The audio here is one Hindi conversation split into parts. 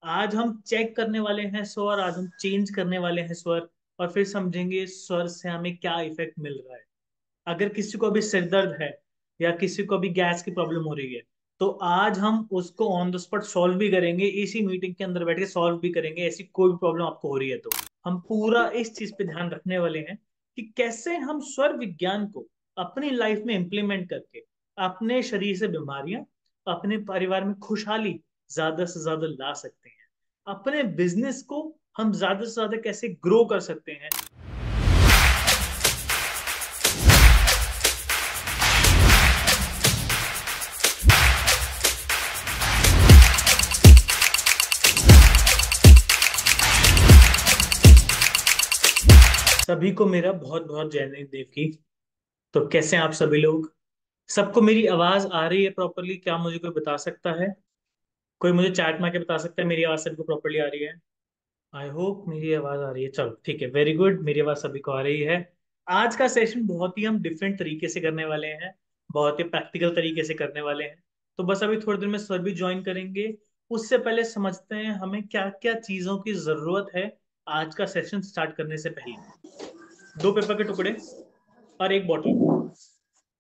आज हम चेक करने वाले हैं स्वर, आज हम चेंज करने वाले हैं स्वर। और फिर समझेंगे स्वर से हमें क्या इफेक्ट मिल रहा है। अगर किसी को भी सिर दर्द है या किसी को भी गैस की प्रॉब्लम हो रही है, तो आज हम उसको ऑन द स्पॉट सॉल्व भी करेंगे, इसी मीटिंग के अंदर बैठ के सॉल्व भी करेंगे। ऐसी कोई भी प्रॉब्लम आपको हो रही है तो हम पूरा इस चीज पे ध्यान रखने वाले हैं कि कैसे हम स्वर विज्ञान को अपनी लाइफ में इंप्लीमेंट करके अपने शरीर से बीमारियां, अपने परिवार में खुशहाली ज्यादा से ज्यादा ला सकते हैं। अपने बिजनेस को हम ज्यादा से ज्यादा कैसे ग्रो कर सकते हैं। सभी को मेरा बहुत बहुत जय देव की। तो कैसे हैं आप सभी लोग? सबको मेरी आवाज आ रही है प्रॉपरली? क्या मुझे कोई बता सकता है? कोई मुझे चैट में आके बता सकता है मेरी आवाज सभी को प्रॉपरली आ रही है? आई होप मेरी आवाज आ रही है। चलो ठीक है, वेरी गुड, मेरी आवाज सभी को आ रही है। आज का सेशन बहुत ही हम डिफरेंट तरीके से करने वाले हैं, बहुत ही प्रैक्टिकल तरीके से करने वाले हैं। तो बस अभी थोड़ी देर में सर भी ज्वाइन करेंगे। उससे पहले समझते हैं हमें क्या क्या चीजों की जरूरत है आज का सेशन स्टार्ट करने से पहले। दो पेपर के टुकड़े और एक बॉटल।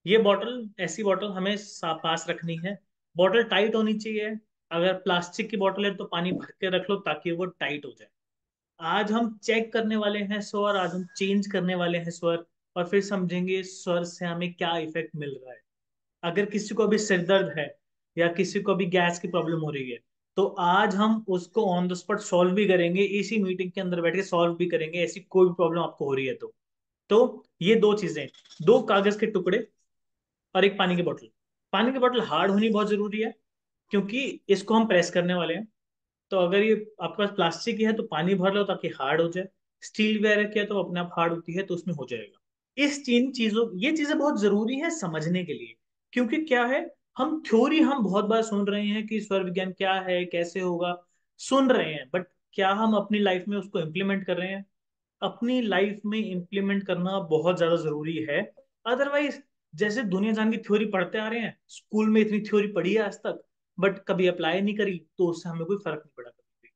ये बॉटल, ऐसी बॉटल हमें पास रखनी है। बॉटल टाइट होनी चाहिए। अगर प्लास्टिक की बॉटल है तो पानी भर के रख लो ताकि वो टाइट हो जाए। आज हम चेक करने वाले हैं स्वर, आज हम चेंज करने वाले हैं स्वर। और फिर समझेंगे स्वर से हमें क्या इफेक्ट मिल रहा है। अगर किसी को भी सिर दर्द है या किसी को भी गैस की प्रॉब्लम हो रही है, तो आज हम उसको ऑन द स्पॉट सॉल्व भी करेंगे, इसी मीटिंग के अंदर बैठ के सॉल्व भी करेंगे। ऐसी कोई भी प्रॉब्लम आपको हो रही है तो ये दो चीजें, दो कागज के टुकड़े और एक पानी की बोतल। पानी की बोतल हार्ड होनी बहुत जरूरी है, क्योंकि इसको हम प्रेस करने वाले हैं। तो अगर ये आपके पास प्लास्टिक की है तो पानी भर लो ताकि हार्ड हो जाए। स्टील वगैरह की है तो अपने आप हार्ड होती है, तो उसमें हो जाएगा। इस तीन चीजों, ये चीजें बहुत जरूरी है समझने के लिए। क्योंकि क्या है, हम बहुत बार सुन रहे हैं कि स्वर विज्ञान क्या है, कैसे होगा, सुन रहे हैं, बट क्या हम अपनी लाइफ में उसको इम्प्लीमेंट कर रहे हैं? अपनी लाइफ में इम्प्लीमेंट करना बहुत ज्यादा जरूरी है। अदरवाइज, जैसे दुनिया जान की थ्योरी पढ़ते आ रहे हैं, स्कूल में इतनी थ्योरी पढ़ी है आज तक, बट कभी अप्लाई नहीं करी, तो उससे हमें कोई फर्क नहीं पड़ा कभी भी।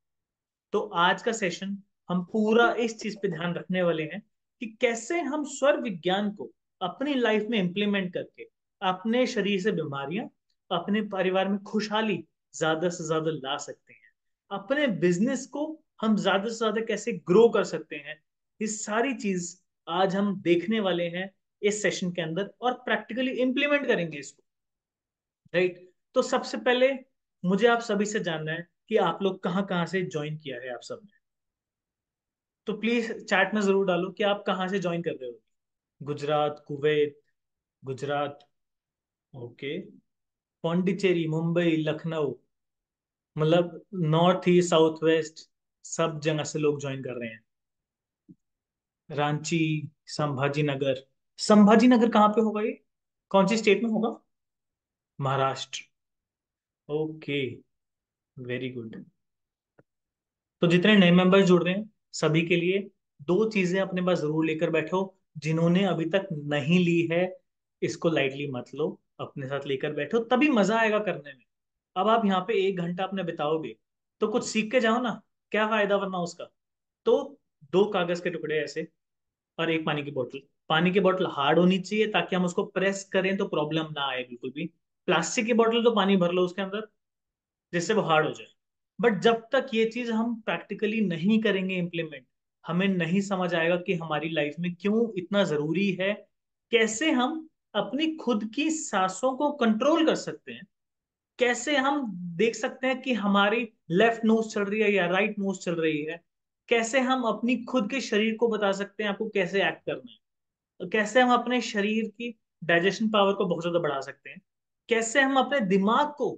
तो आज का सेशन हम पूरा इस चीज पे ध्यान रखने वाले हैं कि कैसे हम स्वर विज्ञान को अपनी लाइफ में इम्प्लीमेंट करके अपने शरीर से बीमारियां, अपने परिवार में खुशहाली ज्यादा से ज्यादा ला सकते हैं। अपने बिजनेस को हम ज्यादा से ज्यादा कैसे ग्रो कर सकते हैं। ये सारी चीज आज हम देखने वाले हैं इस सेशन के अंदर, और प्रैक्टिकली इंप्लीमेंट करेंगे इसको। राइट। तो सबसे पहले मुझे आप सभी से जानना है कि आप लोग कहाँ कहाँ से ज्वाइन किया है आप सब ने। तो प्लीज चैट में जरूर डालो कि आप कहाँ से ज्वाइन कर रहे हो। गुजरात, कुवैत, गुजरात, ओके, पौंडीचेरी, मुंबई, लखनऊ, मतलब नॉर्थ ईस्ट, साउथ वेस्ट, सब जगह से लोग ज्वाइन कर रहे हैं। रांची, संभाजी नगर। संभाजी नगर कहाँ पे होगा ये? कौन सी स्टेट में होगा? महाराष्ट्र। Okay, very good. तो जितने नए मेंबर्स जुड़ रहे हैं सभी के लिए दो चीजें अपने पास जरूर लेकर बैठो। जिन्होंने अभी तक नहीं ली है, इसको लाइटली मत लो, अपने साथ लेकर बैठो, तभी मजा आएगा करने में। अब आप यहाँ पे 1 घंटा अपने बिताओगे तो कुछ सीख के जाओ ना, क्या फायदा वरना उसका। तो दो कागज के टुकड़े ऐसे और एक पानी की बोतल। पानी की बोतल हार्ड होनी चाहिए ताकि हम उसको प्रेस करें तो प्रॉब्लम ना आए बिल्कुल भी। प्लास्टिक की बोतल तो पानी भर लो उसके अंदर, जिससे वो हार्ड हो जाए। बट जब तक ये चीज हम प्रैक्टिकली नहीं करेंगे इम्प्लीमेंट, हमें नहीं समझ आएगा कि हमारी लाइफ में क्यों इतना जरूरी है। कैसे हम अपनी खुद की सांसों को कंट्रोल कर सकते हैं। कैसे हम देख सकते हैं कि हमारी लेफ्ट नोज चल रही है या राइट नोज चल रही है। कैसे हम अपनी खुद के शरीर को बता सकते हैं आपको कैसे एक्ट करना है। तो कैसे हम अपने शरीर की डाइजेशन पावर को बहुत ज्यादा बढ़ा सकते हैं। कैसे हम अपने दिमाग को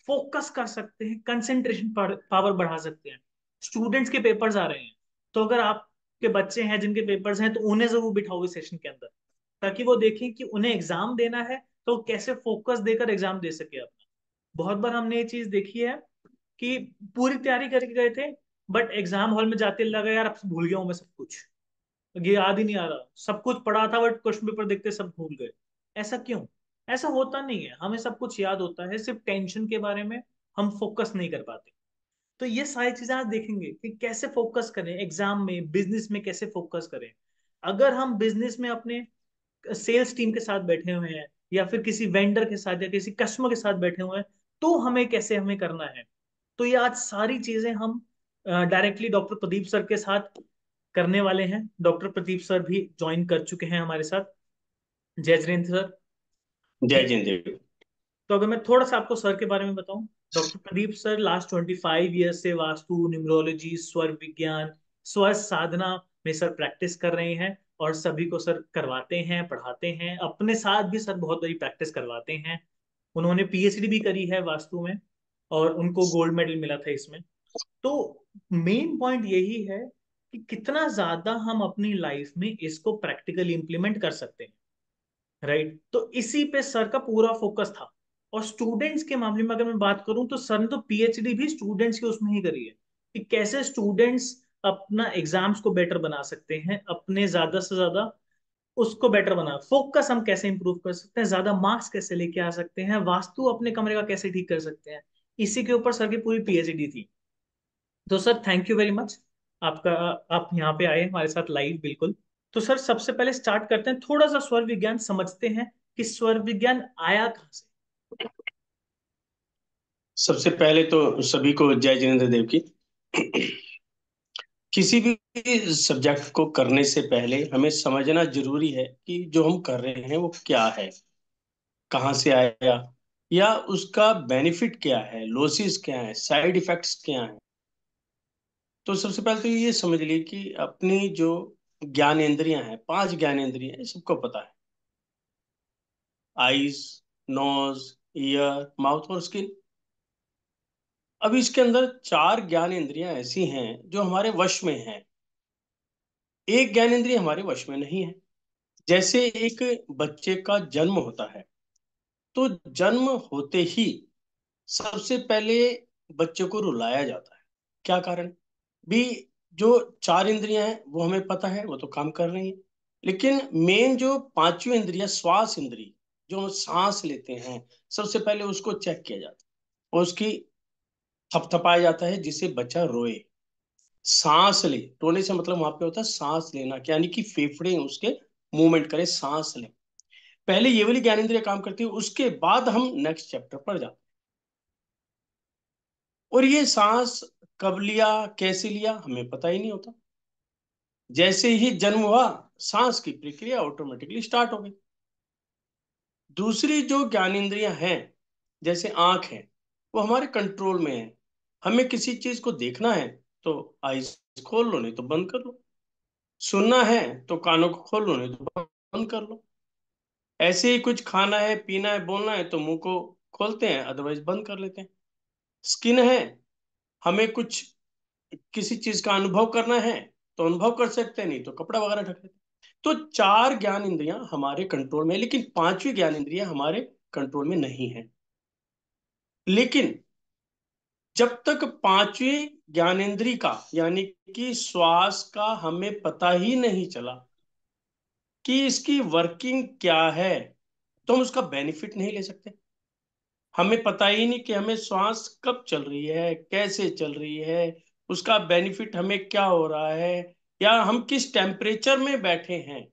फोकस कर सकते हैं, कंसंट्रेशन पावर बढ़ा सकते हैं। स्टूडेंट्स के पेपर्स आ रहे हैं, तो अगर आपके बच्चे हैं जिनके पेपर्स हैं तो उन्हें जरूर बिठाओ इस सेशन के अंदर, ताकि वो देखें कि उन्हें एग्जाम देना है तो वो कैसे फोकस देकर एग्जाम दे सके अपना। बहुत बार हमने ये चीज देखी है कि पूरी तैयारी करके गए थे, बट एग्जाम हॉल में जाते लगा यार अब भूल गया हूँ मैं सब कुछ, ये याद ही नहीं आ रहा, सब कुछ पढ़ा था बट क्वेश्चन पेपर देखते सब भूल गए। ऐसा क्यों? ऐसा होता नहीं है, हमें सब कुछ याद होता है, सिर्फ टेंशन के बारे में हम फोकस नहीं कर पाते। तो ये सारी चीजें आज देखेंगे कि कैसे फोकस करें एग्जाम में, बिजनेस में कैसे फोकस करें। अगर हम बिजनेस में अपने सेल्स टीम के साथ बैठे हुए हैं, या फिर किसी वेंडर के साथ या किसी कस्टमर के साथ बैठे हुए हैं, तो हमें कैसे हमें करना है। तो ये आज सारी चीजें हम डायरेक्टली डॉक्टर प्रदीप सर के साथ करने वाले हैं। डॉक्टर प्रदीप सर भी ज्वाइन कर चुके हैं हमारे साथ। जय जिनेन्द्र सर। जय जिंदगी। तो अगर मैं थोड़ा सा आपको सर के बारे में बताऊं, doctor Pradeep sir last 25 year से वास्तु, न्यूमरोलॉजी, स्वर विज्ञान, स्वर साधना में सर प्रैक्टिस कर रहे हैं। और सभी को सर करवाते हैं, पढ़ाते हैं, अपने साथ भी सर बहुत बड़ी प्रैक्टिस करवाते हैं। उन्होंने पीएचडी भी करी है वास्तु में, और उनको गोल्ड मेडल मिला था इसमें। तो मेन पॉइंट यही है कि कितना ज्यादा हम अपनी लाइफ में इसको प्रैक्टिकली इंप्लीमेंट कर सकते हैं। राइट, तो इसी पे सर का पूरा फोकस था। और स्टूडेंट्स के मामले में अगर मैं बात करूं, तो सर ने तो पीएचडी भी स्टूडेंट्स के उसमें ही करी है, कि कैसे स्टूडेंट्स अपना एग्जाम्स को बेटर बना सकते हैं, अपने ज्यादा से ज्यादा उसको बेटर बना, फोकस हम कैसे इंप्रूव कर सकते हैं, ज्यादा मार्क्स कैसे लेके आ सकते हैं, वास्तु अपने कमरे का कैसे ठीक कर सकते हैं। इसी के ऊपर सर की पूरी पीएचडी थी। तो sir thank you very much आपका, आप यहाँ पे आए हमारे साथ लाइव बिल्कुल। तो सर सबसे पहले स्टार्ट करते हैं, थोड़ा सा स्वर विज्ञान समझते हैं कि स्वर विज्ञान आया कहाँ से। सबसे पहले तो सभी को जय जिनेन्द्र देव की। किसी भी सब्जेक्ट को करने से पहले हमें समझना जरूरी है कि जो हम कर रहे हैं वो क्या है, कहाँ से आया, या उसका बेनिफिट क्या है, लॉसेस क्या है, साइड इफेक्ट्स क्या हैं। तो सबसे पहले तो ये समझ लीजिए कि अपनी जो ज्ञानेंद्रियां हैं, 5 ज्ञानेंद्रियां हैं, सबको पता है। आईज, नोज, ईयर, माउथ और स्किन। अब इसके अंदर 4 ज्ञानेंद्रियां ऐसी हैं जो हमारे वश में हैं। एक ज्ञानेंद्रिय हमारे वश में नहीं है। जैसे एक बच्चे का जन्म होता है, तो जन्म होते ही सबसे पहले बच्चे को रुलाया जाता है। क्या कारण? भी जो 4 इंद्रियां हैं वो हमें पता है, वो तो काम कर रही हैं। लेकिन मेन जो 5वीं इंद्रिया, श्वास इंद्री, जो हम सांस लेते हैं, सबसे पहले उसको चेक किया जाता है और उसकी थपथपाया जाता है जिससे बच्चा रोए, सांस ले। रोने से मतलब वहां पे होता है सांस लेना, यानी कि फेफड़े उसके मूवमेंट करे, सांस ले। पहले ये वाली ज्ञानेंद्रिय काम करती है, उसके बाद हम नेक्स्ट चैप्टर पर जाते हैं। और ये सांस कब लिया, कैसे लिया, हमें पता ही नहीं होता। जैसे ही जन्म हुआ, सांस की प्रक्रिया ऑटोमेटिकली स्टार्ट हो गई। दूसरी जो ज्ञानेंद्रियां हैं, जैसे आंख है, वो हमारे कंट्रोल में है। हमें किसी चीज को देखना है तो आईज खोल लो, नहीं तो बंद कर लो। सुनना है तो कानों को खोल लो, नहीं तो बंद कर लो। ऐसे ही कुछ खाना है, पीना है, बोलना है तो मुंह को खोलते हैं, अदरवाइज बंद कर लेते हैं। स्किन है, हमें कुछ किसी चीज का अनुभव करना है तो अनुभव कर सकते हैं, नहीं तो कपड़ा वगैरह ढक लेते हैं। तो 4 ज्ञान इंद्रियां हमारे कंट्रोल में है, लेकिन 5वीं ज्ञान इंद्रियां हमारे कंट्रोल में नहीं है। लेकिन जब तक 5वीं ज्ञानेंद्री का, यानी कि श्वास का, हमें पता ही नहीं चला कि इसकी वर्किंग क्या है, तो हम उसका बेनिफिट नहीं ले सकते। हमें पता ही नहीं कि हमें श्वास कब चल रही है, कैसे चल रही है, उसका बेनिफिट हमें क्या हो रहा है, या हम किस टेम्परेचर में बैठे हैं।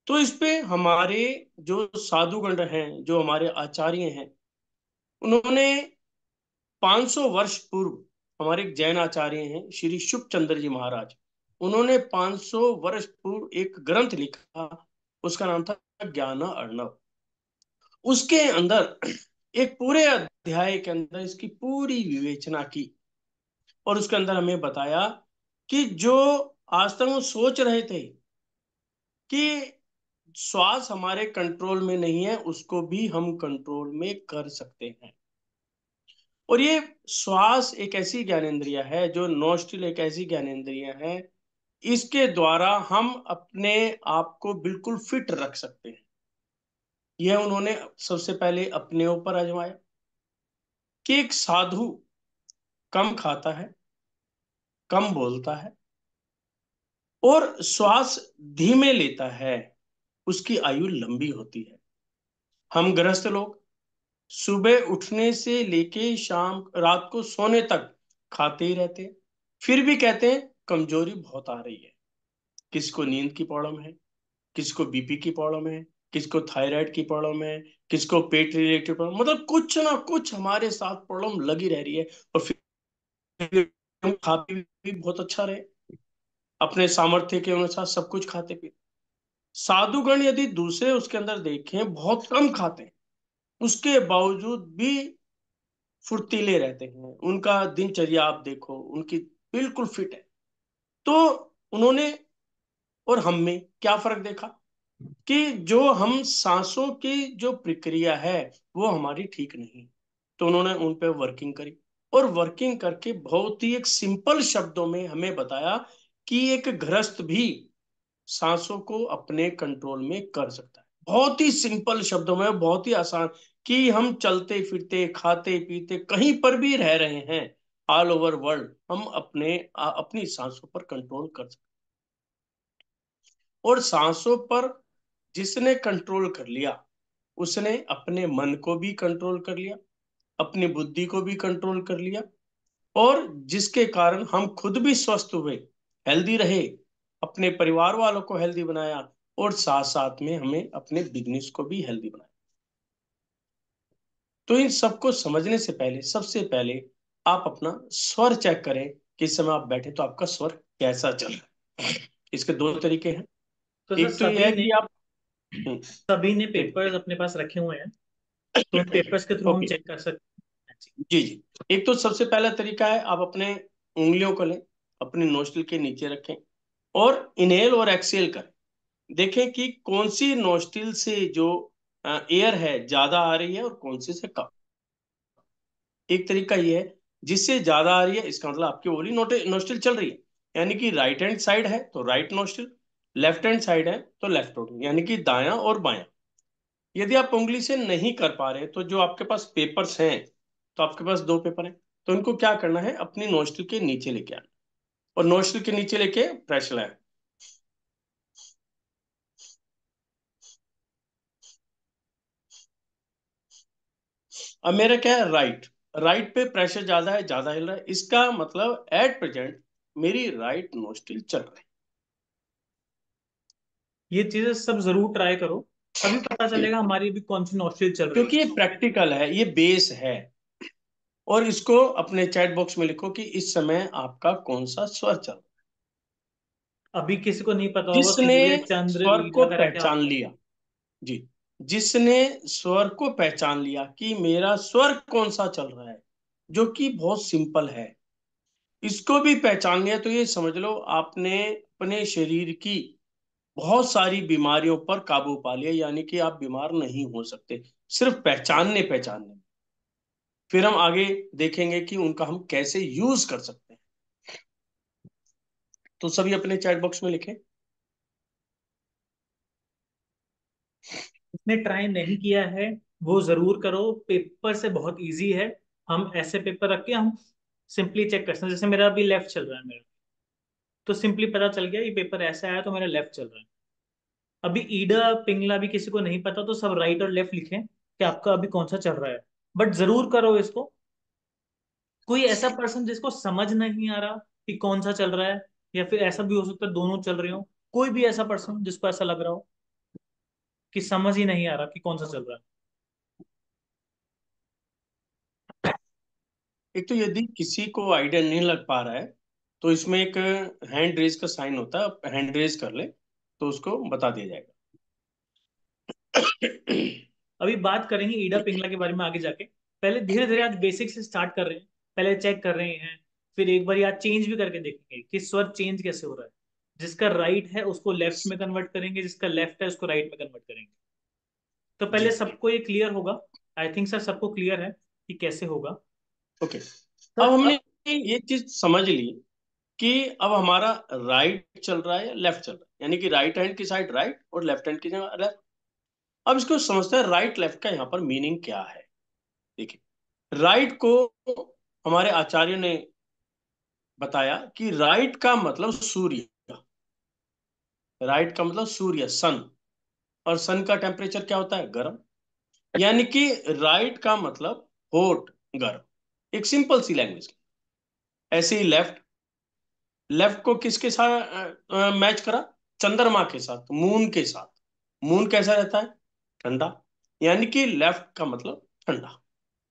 तो इस पे हमारे जो साधुगण हैं, जो हमारे आचार्य हैं, उन्होंने 500 वर्ष पूर्व, हमारे एक जैन आचार्य हैं श्री शुभ चंद्र जी महाराज, उन्होंने 500 वर्ष पूर्व एक ग्रंथ लिखा। उसका नाम था ज्ञान अर्णव। उसके अंदर एक पूरे अध्याय के अंदर इसकी पूरी विवेचना की, और उसके अंदर हमें बताया कि जो आज तक हम सोच रहे थे कि श्वास हमारे कंट्रोल में नहीं है, उसको भी हम कंट्रोल में कर सकते हैं। और ये श्वास एक ऐसी ज्ञानेंद्रिय है, जो नोस्ट्रिल एक ऐसी ज्ञानेंद्रिय है, इसके द्वारा हम अपने आप को बिल्कुल फिट रख सकते हैं। यह उन्होंने सबसे पहले अपने ऊपर आजमाया कि एक साधु कम खाता है, कम बोलता है और श्वास धीमे लेता है, उसकी आयु लंबी होती है। हम गृहस्थ लोग सुबह उठने से लेके शाम रात को सोने तक खाते ही रहते हैं, फिर भी कहते हैं कमजोरी बहुत आ रही है। किसको नींद की प्रॉब्लम है, किसको बीपी की प्रॉब्लम है, किसको थायराइड की प्रॉब्लम है, किसको पेट रिलेटेड प्रॉब्लम, मतलब कुछ ना कुछ हमारे साथ प्रॉब्लम लगी रह रही है। और फिर हम खाते भी बहुत अच्छा रहे, अपने सामर्थ्य के अनुसार सब कुछ खाते पीते। साधुगण यदि दूसरे उसके अंदर देखें बहुत कम खाते हैं, उसके बावजूद भी फुर्तीले रहते हैं, उनका दिनचर्या आप देखो उनकी बिल्कुल फिट है। तो उन्होंने और हम में क्या फर्क देखा कि जो हम सांसों की जो प्रक्रिया है वो हमारी ठीक नहीं। तो उन्होंने उन पे वर्किंग करी, और वर्किंग करके बहुत ही एक सिंपल शब्दों में हमें बताया कि एक गृहस्थ भी सांसों को अपने कंट्रोल में कर सकता है। बहुत ही सिंपल शब्दों में, बहुत ही आसान, कि हम चलते फिरते खाते पीते कहीं पर भी रह रहे हैं, ऑल ओवर वर्ल्ड हम अपनी सांसों पर कंट्रोल कर सकते हैं। और सांसों पर जिसने कंट्रोल कर लिया, उसने अपने मन को भी कंट्रोल कर लिया, अपनी बुद्धि को भी कंट्रोल कर लिया, और जिसके कारण हम खुद भी स्वस्थ हुए, हेल्दी रहे, अपने परिवार वालों को हेल्दी बनाया, और साथ साथ में हमें अपने बिजनेस को भी हेल्दी बनाया। तो इन सबको समझने से पहले सबसे पहले आप अपना स्वर चेक करें कि इस समय आप बैठे तो आपका स्वर कैसा चल रहा है। इसके दो तरीके हैं। तो सर एक तो यह है कि आप सभी ने एक पेपर्स अपने पास रखे हुए हैं, तो उन पेपर्स के थ्रू हम ओके, चेक कर सकते हैं जी। जी जी। एक तो सबसे पहला तरीका है, आप अपने उंगलियों को लें, अपने नोस्ट्रिल के नीचे रखें, और इनहेल और एक्सहेल करें। देखें कि कौन सी नोस्ट्रिल से जो एयर है ज्यादा आ रही है और कौन सी से कम। एक तरीका ये है, जिससे ज्यादा आ रही है इसका मतलब आपकी ओली नोस्ट्रिल चल रही है, यानी कि राइट हैंड साइड है तो right nostril, left hand side है तो लेफ्ट नोस्ट्रिल, यानी कि दायां और बायां। यदि आप उंगली से नहीं कर पा रहे तो जो आपके पास पेपर्स हैं, तो आपके पास दो पेपर हैं, तो इनको क्या करना है, अपनी नोस्ट्रिल के नीचे लेके आना, और नोस्ट्रिल के नीचे लेके प्रेशर लगाना। अब मेरा क्या है, राइट, राइट पे प्रेशर ज्यादा हिल रहा है, इसका मतलब एट प्रेजेंट मेरी राइट नोस्ट्रिल चल रही ये चीजें सब जरूर ट्राई करो, तभी पता है। चलेगा हमारी भी कौन सी नॉस्ट्रिल चल रही क्योंकि है। ये प्रैक्टिकल है, ये बेस है। और इसको अपने चैट बॉक्स में लिखो कि इस समय आपका कौन सा स्वर चल रहा अभी किसी को नहीं पता है। होगा जिसने सूर्य चंद्र स्वर को ईड़ा वगैरह क्या पहचान होता है। लिया, जी, जिसने स्वर को पहचान लिया कि मेरा स्वर कौन सा चल रहा है, जो कि बहुत सिंपल है, इसको भी पहचान लिया, तो ये समझ लो आपने अपने शरीर की बहुत सारी बीमारियों पर काबू पा लिया, यानी कि आप बीमार नहीं हो सकते सिर्फ पहचानने पहचानने। फिर हम आगे देखेंगे कि उनका हम कैसे यूज कर सकते हैं। तो सभी अपने चैट बॉक्स में लिखें। जिसने ट्राई नहीं किया है वो जरूर करो, पेपर से बहुत इजी है। हम ऐसे पेपर रख के हम सिंपली चेक कर सकते हैं, जैसे मेरा अभी लेफ्ट चल रहा है मेरा, तो सिंपली पता चल गया ये पेपर ऐसा आया तो मेरा लेफ्ट चल रहा है। अभी ईड़ा पिंगला भी किसी को नहीं पता तो सब राइट और लेफ्ट लिखें कि आपका अभी कौन सा चल रहा है। बट जरूर करो इसको। कोई ऐसा पर्सन जिसको समझ नहीं आ रहा कि कौन सा चल रहा है, या फिर ऐसा भी हो सकता है दोनों चल रहे हो, कोई भी ऐसा पर्सन जिसको ऐसा लग रहा हो कि समझ ही नहीं आ रहा कि कौन सा चल रहा है। एक तो यदि किसी को आइडिया नहीं लग पा रहा है, तो इसमें एक हैंड रेज का साइन होता है, आप हैंड रेज कर ले तो उसको बता दिया जाएगा। अभी बात करेंगे ईड़ा पिंगला के बारे में आगे जाके। पहले धीरे धीरे आज बेसिक से स्टार्ट कर रहे हैं, पहले चेक कर रहे हैं, फिर एक बार आज चेंज भी करके देखेंगे कि स्वर चेंज कैसे हो रहा है। जिसका राइट है उसको लेफ्ट में कन्वर्ट करेंगे, जिसका लेफ्ट है उसको राइट में कन्वर्ट करेंगे। तो पहले जी, सबको ये क्लियर होगा, आई थिंक सर सबको क्लियर है कि कैसे होगा। ओके। अब सर हमने अब ये चीज समझ ली कि अब हमारा राइट चल रहा है या लेफ्ट चल रहा है, यानी कि राइट हैंड की साइड राइट और लेफ्ट हैंड की जगह लेफ्ट। अब इसको समझते हैं राइट लेफ्ट का यहाँ पर मीनिंग क्या है। देखिए, राइट को हमारे आचार्य ने बताया कि राइट का मतलब सूर्य, राइट का मतलब सूर्य सन, और सन का टेम्परेचर क्या होता है, गर्म। यानी कि राइट का मतलब हॉट, गर्म, एक सिंपल सी लैंग्वेज। ऐसे ही लेफ्ट, लेफ्ट को किसके साथ मैच करा? चंद्रमा के साथ, मून के साथ। मून कैसा रहता है? ठंडा। यानी कि लेफ्ट का मतलब ठंडा।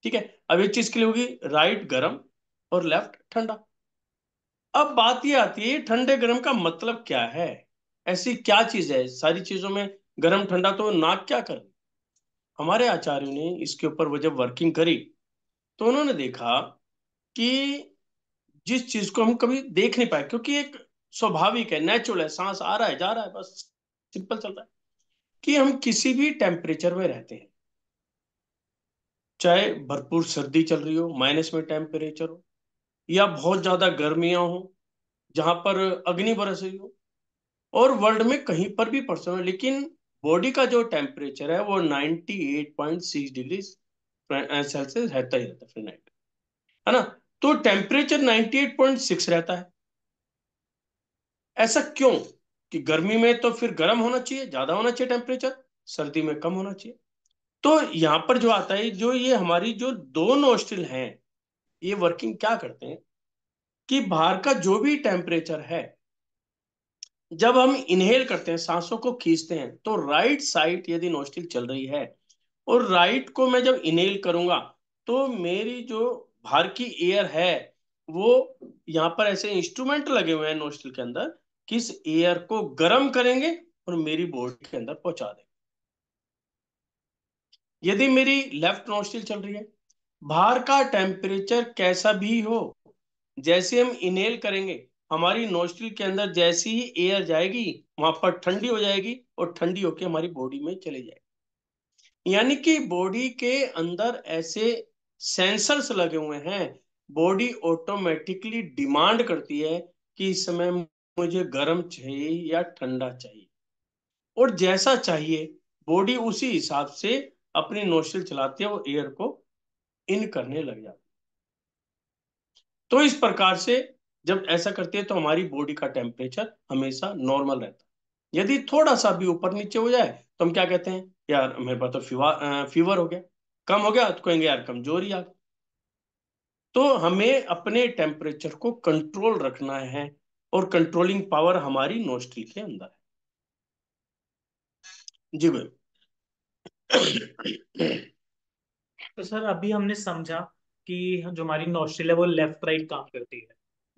ठीक है, अब एक चीज के लिए होगी, राइट गर्म और लेफ्ट ठंडा। अब बात ये आती है ठंडे गर्म का मतलब क्या है? ऐसी क्या चीज है, सारी चीजों में गर्म ठंडा तो नाक क्या कर? हमारे आचार्यों ने इसके ऊपर वो जब वर्किंग करी तो उन्होंने देखा कि जिस चीज को हम कभी देख नहीं पाए, क्योंकि एक स्वाभाविक है, नेचुरल है, सांस आ रहा है जा रहा है, बस सिंपल चल रहा है, कि हम किसी भी टेम्परेचर में रहते हैं, चाहे भरपूर सर्दी चल रही हो, माइनस में टेम्परेचर हो, या बहुत ज्यादा गर्मियां हो जहां पर अग्नि बरस रही हो, और वर्ल्ड में कहीं पर भी पर्सन हो, लेकिन बॉडी का जो टेम्परेचर है वो 98.6 डिग्री सेल्सियस रहता ही रहता है, है ना? तो टेम्परेचर 98.6 रहता है। ऐसा क्यों? कि गर्मी में तो फिर गर्म होना चाहिए, ज्यादा होना चाहिए टेम्परेचर, सर्दी में कम होना चाहिए। तो यहाँ पर जो आता है, जो ये हमारी जो दो नोस्ट्रिल हैं, ये वर्किंग क्या करते हैं कि बाहर का जो भी टेम्परेचर है, जब हम इनहेल करते हैं, सांसों को खींचते हैं, तो राइट साइड यदि नोस्ट्रिल चल रही है और राइट को मैं जब इनहेल करूंगा, तो मेरी जो बाहर की एयर है वो, यहाँ पर ऐसे इंस्ट्रूमेंट लगे हुए हैं नोस्ट्रिल के अंदर, किस एयर को गर्म करेंगे और मेरी बॉडी के अंदर पहुंचा देंगे। यदि मेरी लेफ्ट नोस्ट्रिल चल रही है, बाहर का टेम्परेचर कैसा भी हो, जैसे हम इनहेल करेंगे, हमारी नोस्ट्रिल के अंदर जैसी ही एयर जाएगी, वहां पर ठंडी हो जाएगी और ठंडी होकर हमारी बॉडी में चली जाएगी। यानी कि बॉडी के अंदर ऐसे सेंसर्स लगे हुए हैं, बॉडी ऑटोमेटिकली डिमांड करती है कि इस समय मुझे गर्म चाहिए या ठंडा चाहिए, और जैसा चाहिए बॉडी उसी हिसाब से अपनी नोस्ट्रिल चलाती है, वो एयर को इन करने लग जाती है। तो इस प्रकार से जब ऐसा करती है तो हमारी बॉडी का टेम्परेचर हमेशा नॉर्मल रहता है। यदि थोड़ा सा भी ऊपर नीचे हो जाए तो हम क्या कहते हैं, यार मेरे पास तो फीवर हो गया। कम हो गया तो कहेंगे यार कमजोरी आ गई। तो हमें अपने टेम्परेचर को कंट्रोल रखना है, और कंट्रोलिंग पावर हमारी नोस्ट्री के अंदर है। जी भाई। तो सर अभी हमने समझा कि जो हमारी नॉस्ट्रिल है वो लेफ्ट राइट काम करती है,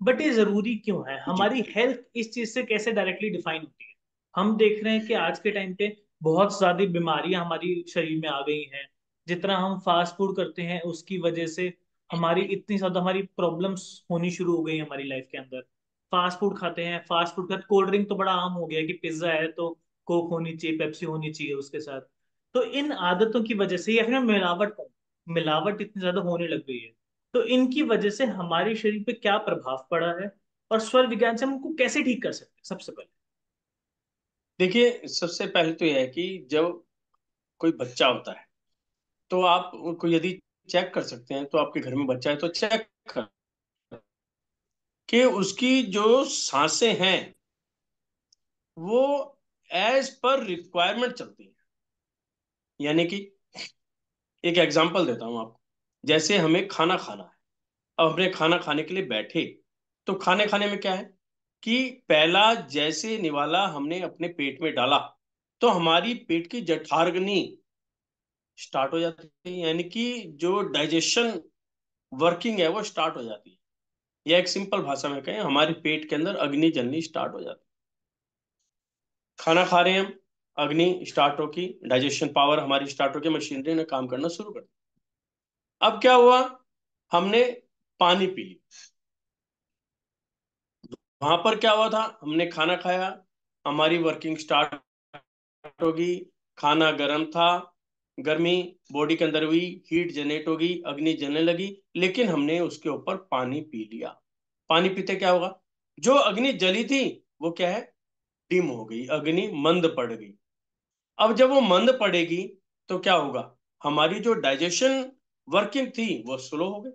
बट ये जरूरी क्यों है? जी। हमारी हेल्थ इस चीज से कैसे डायरेक्टली डिफाइन होती है? हम देख रहे हैं कि आज के टाइम पे बहुत ज्यादा बीमारियां हमारी शरीर में आ गई हैं। जितना हम फास्ट फूड करते हैं उसकी वजह से हमारी इतनी ज्यादा हमारी प्रॉब्लम्स होनी शुरू हो गई हैं हमारी लाइफ के अंदर। फास्ट फूड खाते हैं, फास्ट फूड का कोल्ड ड्रिंक तो बड़ा आम हो गया है कि पिज्जा है तो कोक होनी चाहिए, पेप्सी होनी चाहिए उसके साथ। तो इन आदतों की वजह से या फिर मिलावट, मिलावट इतनी ज्यादा होने लग गई है, तो इनकी वजह से हमारे शरीर पे क्या प्रभाव पड़ा है, और स्वर विज्ञान से हम उनको कैसे ठीक कर सकते हैं सबसे पहले? देखिए, सबसे पहले तो यह है कि जब कोई बच्चा होता है, तो आप उनको यदि चेक कर सकते हैं, तो आपके घर में बच्चा है तो चेक कर कि उसकी जो सांसें हैं वो एज पर रिक्वायरमेंट चलती है। यानी कि एक एग्जांपल देता हूं आपको, जैसे हमें खाना खाना है, अब हमने खाना खाने के लिए बैठे, तो खाने खाने में क्या है कि पहला जैसे निवाला हमने अपने पेट में डाला, तो हमारी पेट की जठराग्नि स्टार्ट हो जाती है, यानी कि जो डाइजेशन वर्किंग है वो स्टार्ट हो जाती है। या एक सिंपल भाषा में कहें, हमारे पेट के अंदर अग्नि जलनी स्टार्ट हो जाती है। खाना खा रहे हैं हम, अग्नि स्टार्ट होगी, डाइजेशन पावर हमारी स्टार्ट होगी, मशीनरी ने काम करना शुरू कर दिया। अब क्या हुआ, हमने पानी पी ली, वहां पर क्या हुआ था, हमने खाना खाया, हमारी वर्किंग स्टार्ट होगी, खाना गर्म था, गर्मी बॉडी के अंदर हुई, हीट जनरेट होगी, अग्नि जलने लगी, लेकिन हमने उसके ऊपर पानी पी लिया। पानी पीते क्या होगा, जो अग्नि जली थी वो क्या है, डिम हो गई, अग्नि मंद पड़ गई। अब जब वो मंद पड़ेगी तो क्या होगा, हमारी जो डाइजेशन वर्किंग थी वो स्लो हो गई।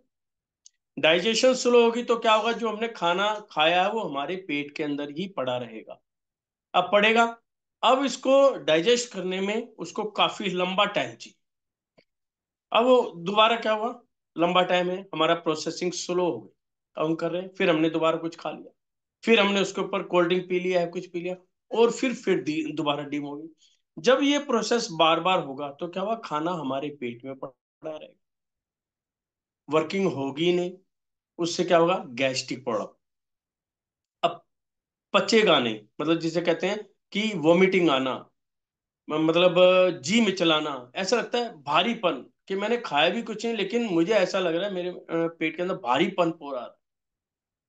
डाइजेशन स्लो होगी तो क्या होगा, जो हमने खाना खाया है वो हमारे पेट के अंदर ही पड़ा रहेगा। अब पड़ेगा, अब इसको डाइजेस्ट करने में उसको काफी लंबा टाइम चाहिए। अब वो दोबारा क्या हुआ, लंबा टाइम है, हमारा प्रोसेसिंग स्लो हो गई, अब हम कर रहे हैं, फिर हमने दोबारा कुछ खा लिया, फिर हमने उसके ऊपर कोल्ड ड्रिंक पी लिया है, कुछ पी लिया, और फिर दोबारा डीम हो गई। जब ये प्रोसेस बार बार होगा तो क्या हुआ, खाना हमारे पेट में पड़ा रहेगा, वर्किंग होगी नहीं, उससे क्या होगा, गैस्ट्रिक प्रॉब्लम। अब पचेगा नहीं, मतलब जिसे कहते हैं कि वोमिटिंग आना, मतलब जी में चलाना, ऐसा लगता है भारीपन, कि मैंने खाया भी कुछ नहीं लेकिन मुझे ऐसा लग रहा है मेरे पेट के अंदर भारीपन हो रहा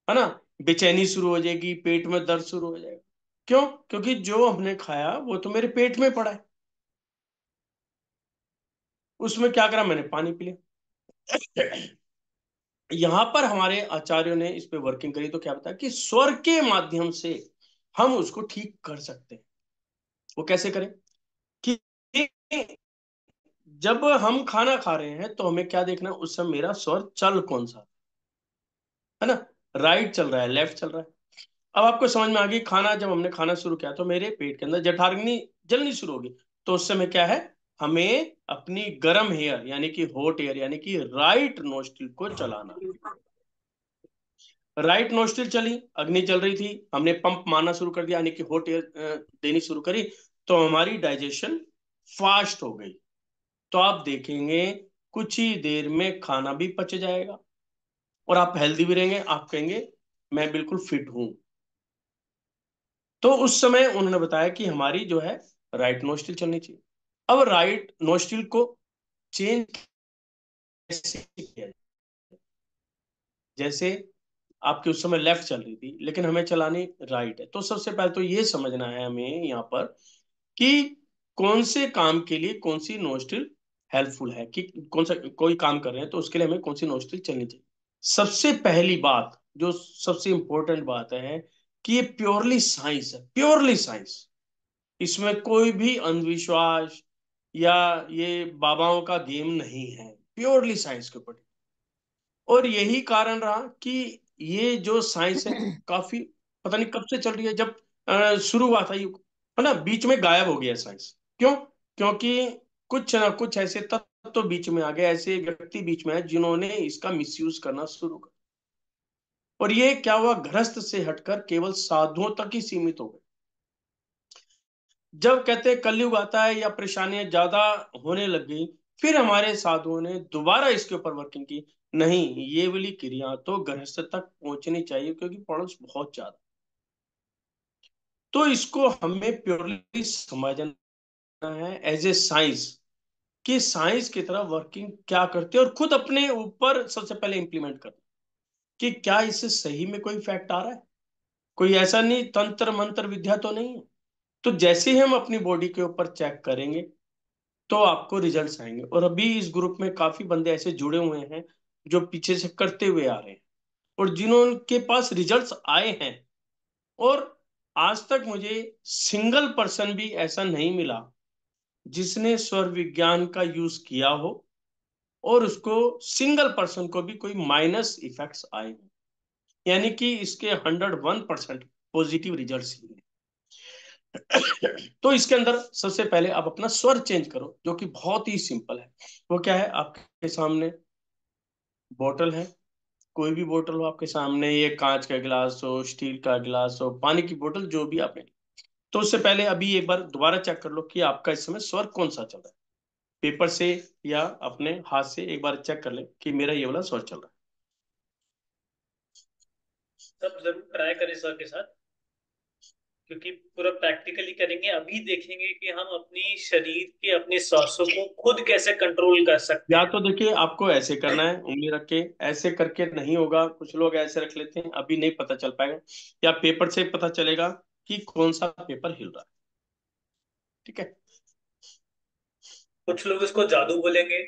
है ना, बेचैनी शुरू हो जाएगी, पेट में दर्द शुरू हो जाएगा। क्यों? क्योंकि जो हमने खाया वो तो मेरे पेट में पड़ा है, उसमें क्या करा, मैंने पानी पी लिया। यहां पर हमारे आचार्यों ने इस पे वर्किंग करी, तो क्या बताया कि स्वर के माध्यम से हम उसको ठीक कर सकते हैं। वो कैसे करें, कि जब हम खाना खा रहे हैं तो हमें क्या देखना है, उस समय मेरा स्वर चल कौन सा है ना, राइट चल रहा है, लेफ्ट चल रहा है। अब आपको समझ में आ गई, खाना जब हमने खाना शुरू किया तो मेरे पेट के अंदर जठराग्नि जलनी शुरू होगी, तो उस समय क्या है, हमें अपनी गर्म हेयर यानी कि हॉट एयर यानी कि राइट नोस्ट्रिल को चलाना। राइट नोस्ट्रिल चली, अग्नि जल रही थी, हमने पंप मारना शुरू कर दिया यानी कि हॉट एयर देनी शुरू करी, तो हमारी डाइजेशन फास्ट हो गई। तो आप देखेंगे कुछ ही देर में खाना भी पच जाएगा, और आप हेल्दी भी रहेंगे, आप कहेंगे मैं बिल्कुल फिट हूं। तो उस समय उन्होंने बताया कि हमारी जो है राइट नोस्ट्रिल चलनी चाहिए। अब राइट नोस्ट्रिल को चेंज कैसे किया जाए? जैसे आपकी उस समय लेफ्ट चल रही थी लेकिन हमें चलानी राइट है, तो सबसे पहले तो ये समझना है हमें यहाँ पर कि कौन से काम के लिए कौन सी नोस्ट्रिल हेल्पफुल है, कि कौन सा कोई काम कर रहे हैं तो उसके लिए हमें कौन सी नोस्ट्रिल चलनी चाहिए। सबसे पहली बात, जो सबसे इंपॉर्टेंट बात है, कि ये प्योरली साइंस है, प्योरली साइंस, इसमें कोई भी अंधविश्वास या ये बाबाओं का गेम नहीं है, प्योरली साइंस के ऊपर। और यही कारण रहा कि ये जो साइंस है काफी, पता नहीं कब से चल रही है, जब शुरू हुआ था ये, है ना, बीच में गायब हो गया साइंस। क्यों? क्योंकि कुछ ना कुछ ऐसे तत्व तो बीच में आ गए, ऐसे व्यक्ति बीच में है जिन्होंने इसका मिसयूज करना शुरू कर, और ये क्या हुआ, गृहस्थ से हटकर केवल साधुओं तक ही सीमित हो गए। जब कहते हैं कलयुग आता है या परेशानियां ज्यादा होने लग गई, फिर हमारे साधुओं ने दोबारा इसके ऊपर वर्किंग की, नहीं ये वाली क्रिया तो गृहस्थ तक पहुंचनी चाहिए क्योंकि पड़ोस बहुत ज्यादा। तो इसको हमें प्योरली समझना है एज ए साइंस, कि साइंस की तरह वर्किंग क्या करती है, और खुद अपने ऊपर सबसे पहले इंप्लीमेंट करना, कि क्या इससे सही में कोई इफेक्ट आ रहा है, कोई ऐसा नहीं तंत्र मंत्र विद्या तो नहीं है। तो जैसे ही हम अपनी बॉडी के ऊपर चेक करेंगे तो आपको रिजल्ट्स आएंगे, और अभी इस ग्रुप में काफी बंदे ऐसे जुड़े हुए हैं जो पीछे से करते हुए आ रहे हैं, और जिन्होंने पास रिजल्ट्स आए हैं, और आज तक मुझे सिंगल पर्सन भी ऐसा नहीं मिला जिसने स्वर विज्ञान का यूज किया हो और उसको सिंगल पर्सन को भी कोई माइनस इफेक्ट्स आए हो, यानी कि इसके 101% पॉजिटिव रिजल्ट्स ही हैं। तो इसके अंदर सबसे पहले आप अपना स्वर चेंज करो, जो कि बहुत ही सिंपल है। वो क्या है, आपके सामने बोतल है, कोई भी बोतल हो आपके सामने, ये कांच का गिलास हो, स्टील का गिलास हो, पानी की बोतल, जो भी आपने, तो उससे पहले अभी एक बार दोबारा चेक कर लो कि आपका इस समय स्वर कौन सा चल रहा है। पेपर से या अपने हाथ से एक बार चेक कर ले कि मेरा ये वाला स्वर चल रहा सब जरूर ट्राई करें सर के साथ, क्योंकि पूरा प्रैक्टिकली करेंगे, अभी देखेंगे कि हम अपनी शरीर के अपने सांसों को खुद कैसे कंट्रोल कर है। सकते या हैं। तो देखिए आपको ऐसे करना है, उंगली रख के, ऐसे करके नहीं होगा, कुछ लोग ऐसे रख लेते हैं, अभी नहीं पता चल पाएगा, या पेपर से पता चलेगा कि कौन सा पेपर हिल रहा है। ठीक है। कुछ लोग इसको जादू बोलेंगे,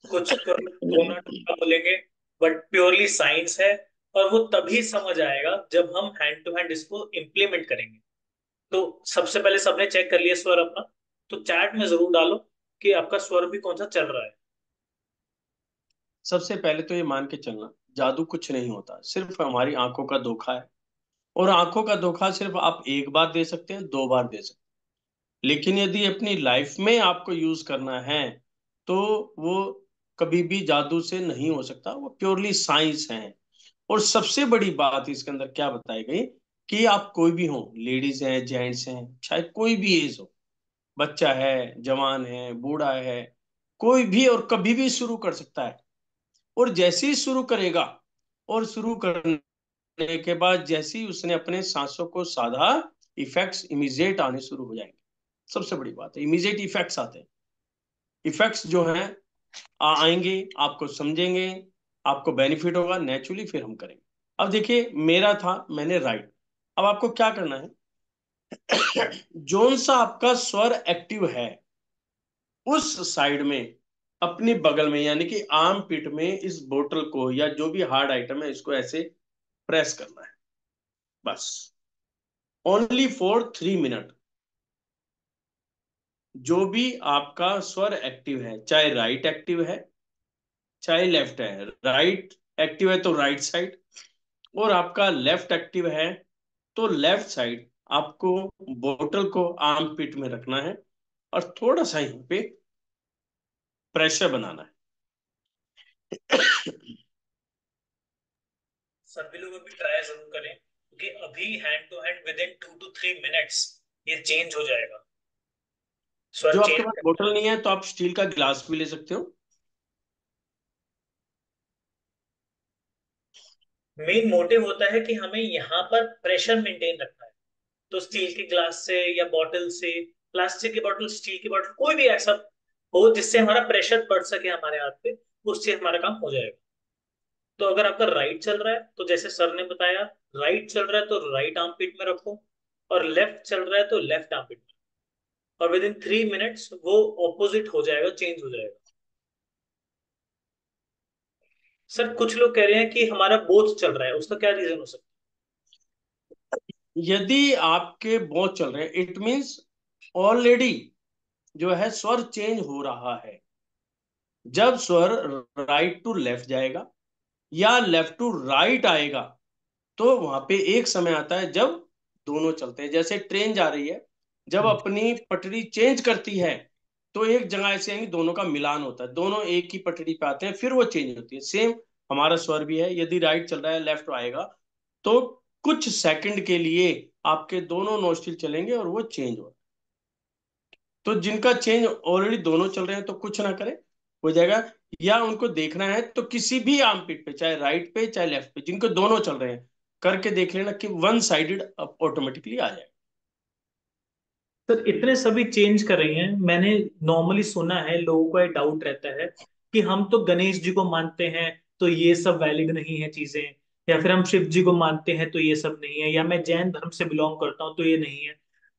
कुछ को टोना टोना बोलेंगे, बट प्योरली साइंस है। और वो तभी समझ आएगा जब हम हैंड टू हैंड इसको इम्प्लीमेंट करेंगे। तो सबसे पहले सबने चेक कर लिया स्वर अपना, तो चैट में जरूर डालो कि आपका स्वर भी कौन सा चल रहा है। सबसे पहले तो ये मान के चलना, जादू कुछ नहीं होता, सिर्फ हमारी आंखों का धोखा है, और आंखों का धोखा सिर्फ आप एक बार दे सकते हैं, दो बार दे सकते हैं, लेकिन यदि अपनी लाइफ में आपको यूज करना है तो वो कभी भी जादू से नहीं हो सकता, वो प्योरली साइंस है। और सबसे बड़ी बात इसके अंदर क्या बताई गई, कि आप कोई भी हो, लेडीज हैं, जेंट्स हैं, शायद कोई भी एज हो, बच्चा है, जवान है, बूढ़ा है, कोई भी और कभी भी शुरू कर सकता है। और जैसे ही शुरू करेगा, और शुरू करने के बाद जैसे ही उसने अपने सांसों को साधा, इफेक्ट्स इमीडिएट आने शुरू हो जाएंगे। सबसे बड़ी बात है, इमीडिएट इफेक्ट्स आते हैं। इफेक्ट्स जो हैं आएंगे, आपको समझेंगे, आपको बेनिफिट होगा नेचुरली, फिर हम करेंगे। अब देखिए, मेरा था, मैंने राइट। अब आपको क्या करना है, जोन सा आपका स्वर एक्टिव है, उस साइड में, अपनी बगल में, यानी कि आर्म पिट में, इस बोतल को या जो भी हार्ड आइटम है इसको ऐसे प्रेस करना है, बस। Only for 3 minute. जो भी आपका स्वर एक्टिव है, चाहे राइट एक्टिव है, चाहे लेफ्ट है, राइट एक्टिव है तो राइट साइड, और आपका लेफ्ट एक्टिव है तो लेफ्ट साइड, आपको बोतल को आर्म पिट में रखना है, और थोड़ा सा यहाँ पे प्रेशर बनाना है। सभी लोग अभी ट्राई जरूर करें, क्योंकि अभी hand to hand within 2 to 3 minutes ये चेंज हो जाएगा, स्वर जो आपके चेंज पास करता बोतल है। नहीं है तो आप स्टील का गिलास भी ले सकते हो। मेन मोटिव होता है कि हमें यहाँ पर प्रेशर मेंटेन रखना है। तो स्टील के ग्लास से या बॉटल से, प्लास्टिक की बॉटल, स्टील की बॉटल, कोई भी ऐसा हो जिससे हमारा प्रेशर पड़ सके हमारे हाथ पे, उससे हमारा काम हो जाएगा। तो अगर आपका राइट चल रहा है तो जैसे सर ने बताया, राइट चल रहा है तो राइट आर्म पिट में रखो, और लेफ्ट चल रहा है तो लेफ्ट आर्म पिट में, और विद इन 3 मिनट्स वो ऑपोजिट हो जाएगा, चेंज हो जाएगा। सर कुछ लोग कह रहे हैं कि हमारा बोथ चल रहा है, उसका क्या रीजन हो सकता यदि आपके बहुत चल रहे हैं, इट मीन्स ऑलरेडी जो है स्वर चेंज हो रहा है। जब स्वर राइट टू लेफ्ट जाएगा या लेफ्ट टू राइट आएगा, तो वहां पे एक समय आता है जब दोनों चलते हैं। जैसे ट्रेन जा रही है, जब है? अपनी पटरी चेंज करती है, तो एक जगह ऐसे आएंगे, दोनों का मिलान होता है, दोनों एक ही पटरी पे आते हैं, फिर वो चेंज होती है। सेम हमारा स्वर भी है, यदि राइट चल रहा है, लेफ्ट आएगा, तो कुछ सेकंड के लिए आपके दोनों नोस्ट्रिल चलेंगे और वो चेंज हो। तो जिनका चेंज ऑलरेडी दोनों चल रहे हैं तो कुछ ना करें, हो जाएगा। या उनको देखना है तो किसी भी आर्म पिट पे, चाहे राइट पे चाहे लेफ्ट पे, जिनको दोनों चल रहे हैं, करके देख लेना कि वन साइडेड ऑटोमेटिकली आ जाएगा। सर इतने सभी चेंज कर रही हैं, मैंने नॉर्मली सुना है, लोगों का एक डाउट रहता है कि हम तो गणेश जी को मानते हैं तो ये सब वैलिड नहीं है चीजें, या फिर हम शिव जी को मानते हैं तो ये सब नहीं है, या मैं जैन धर्म से बिलोंग करता हूँ तो ये नहीं है।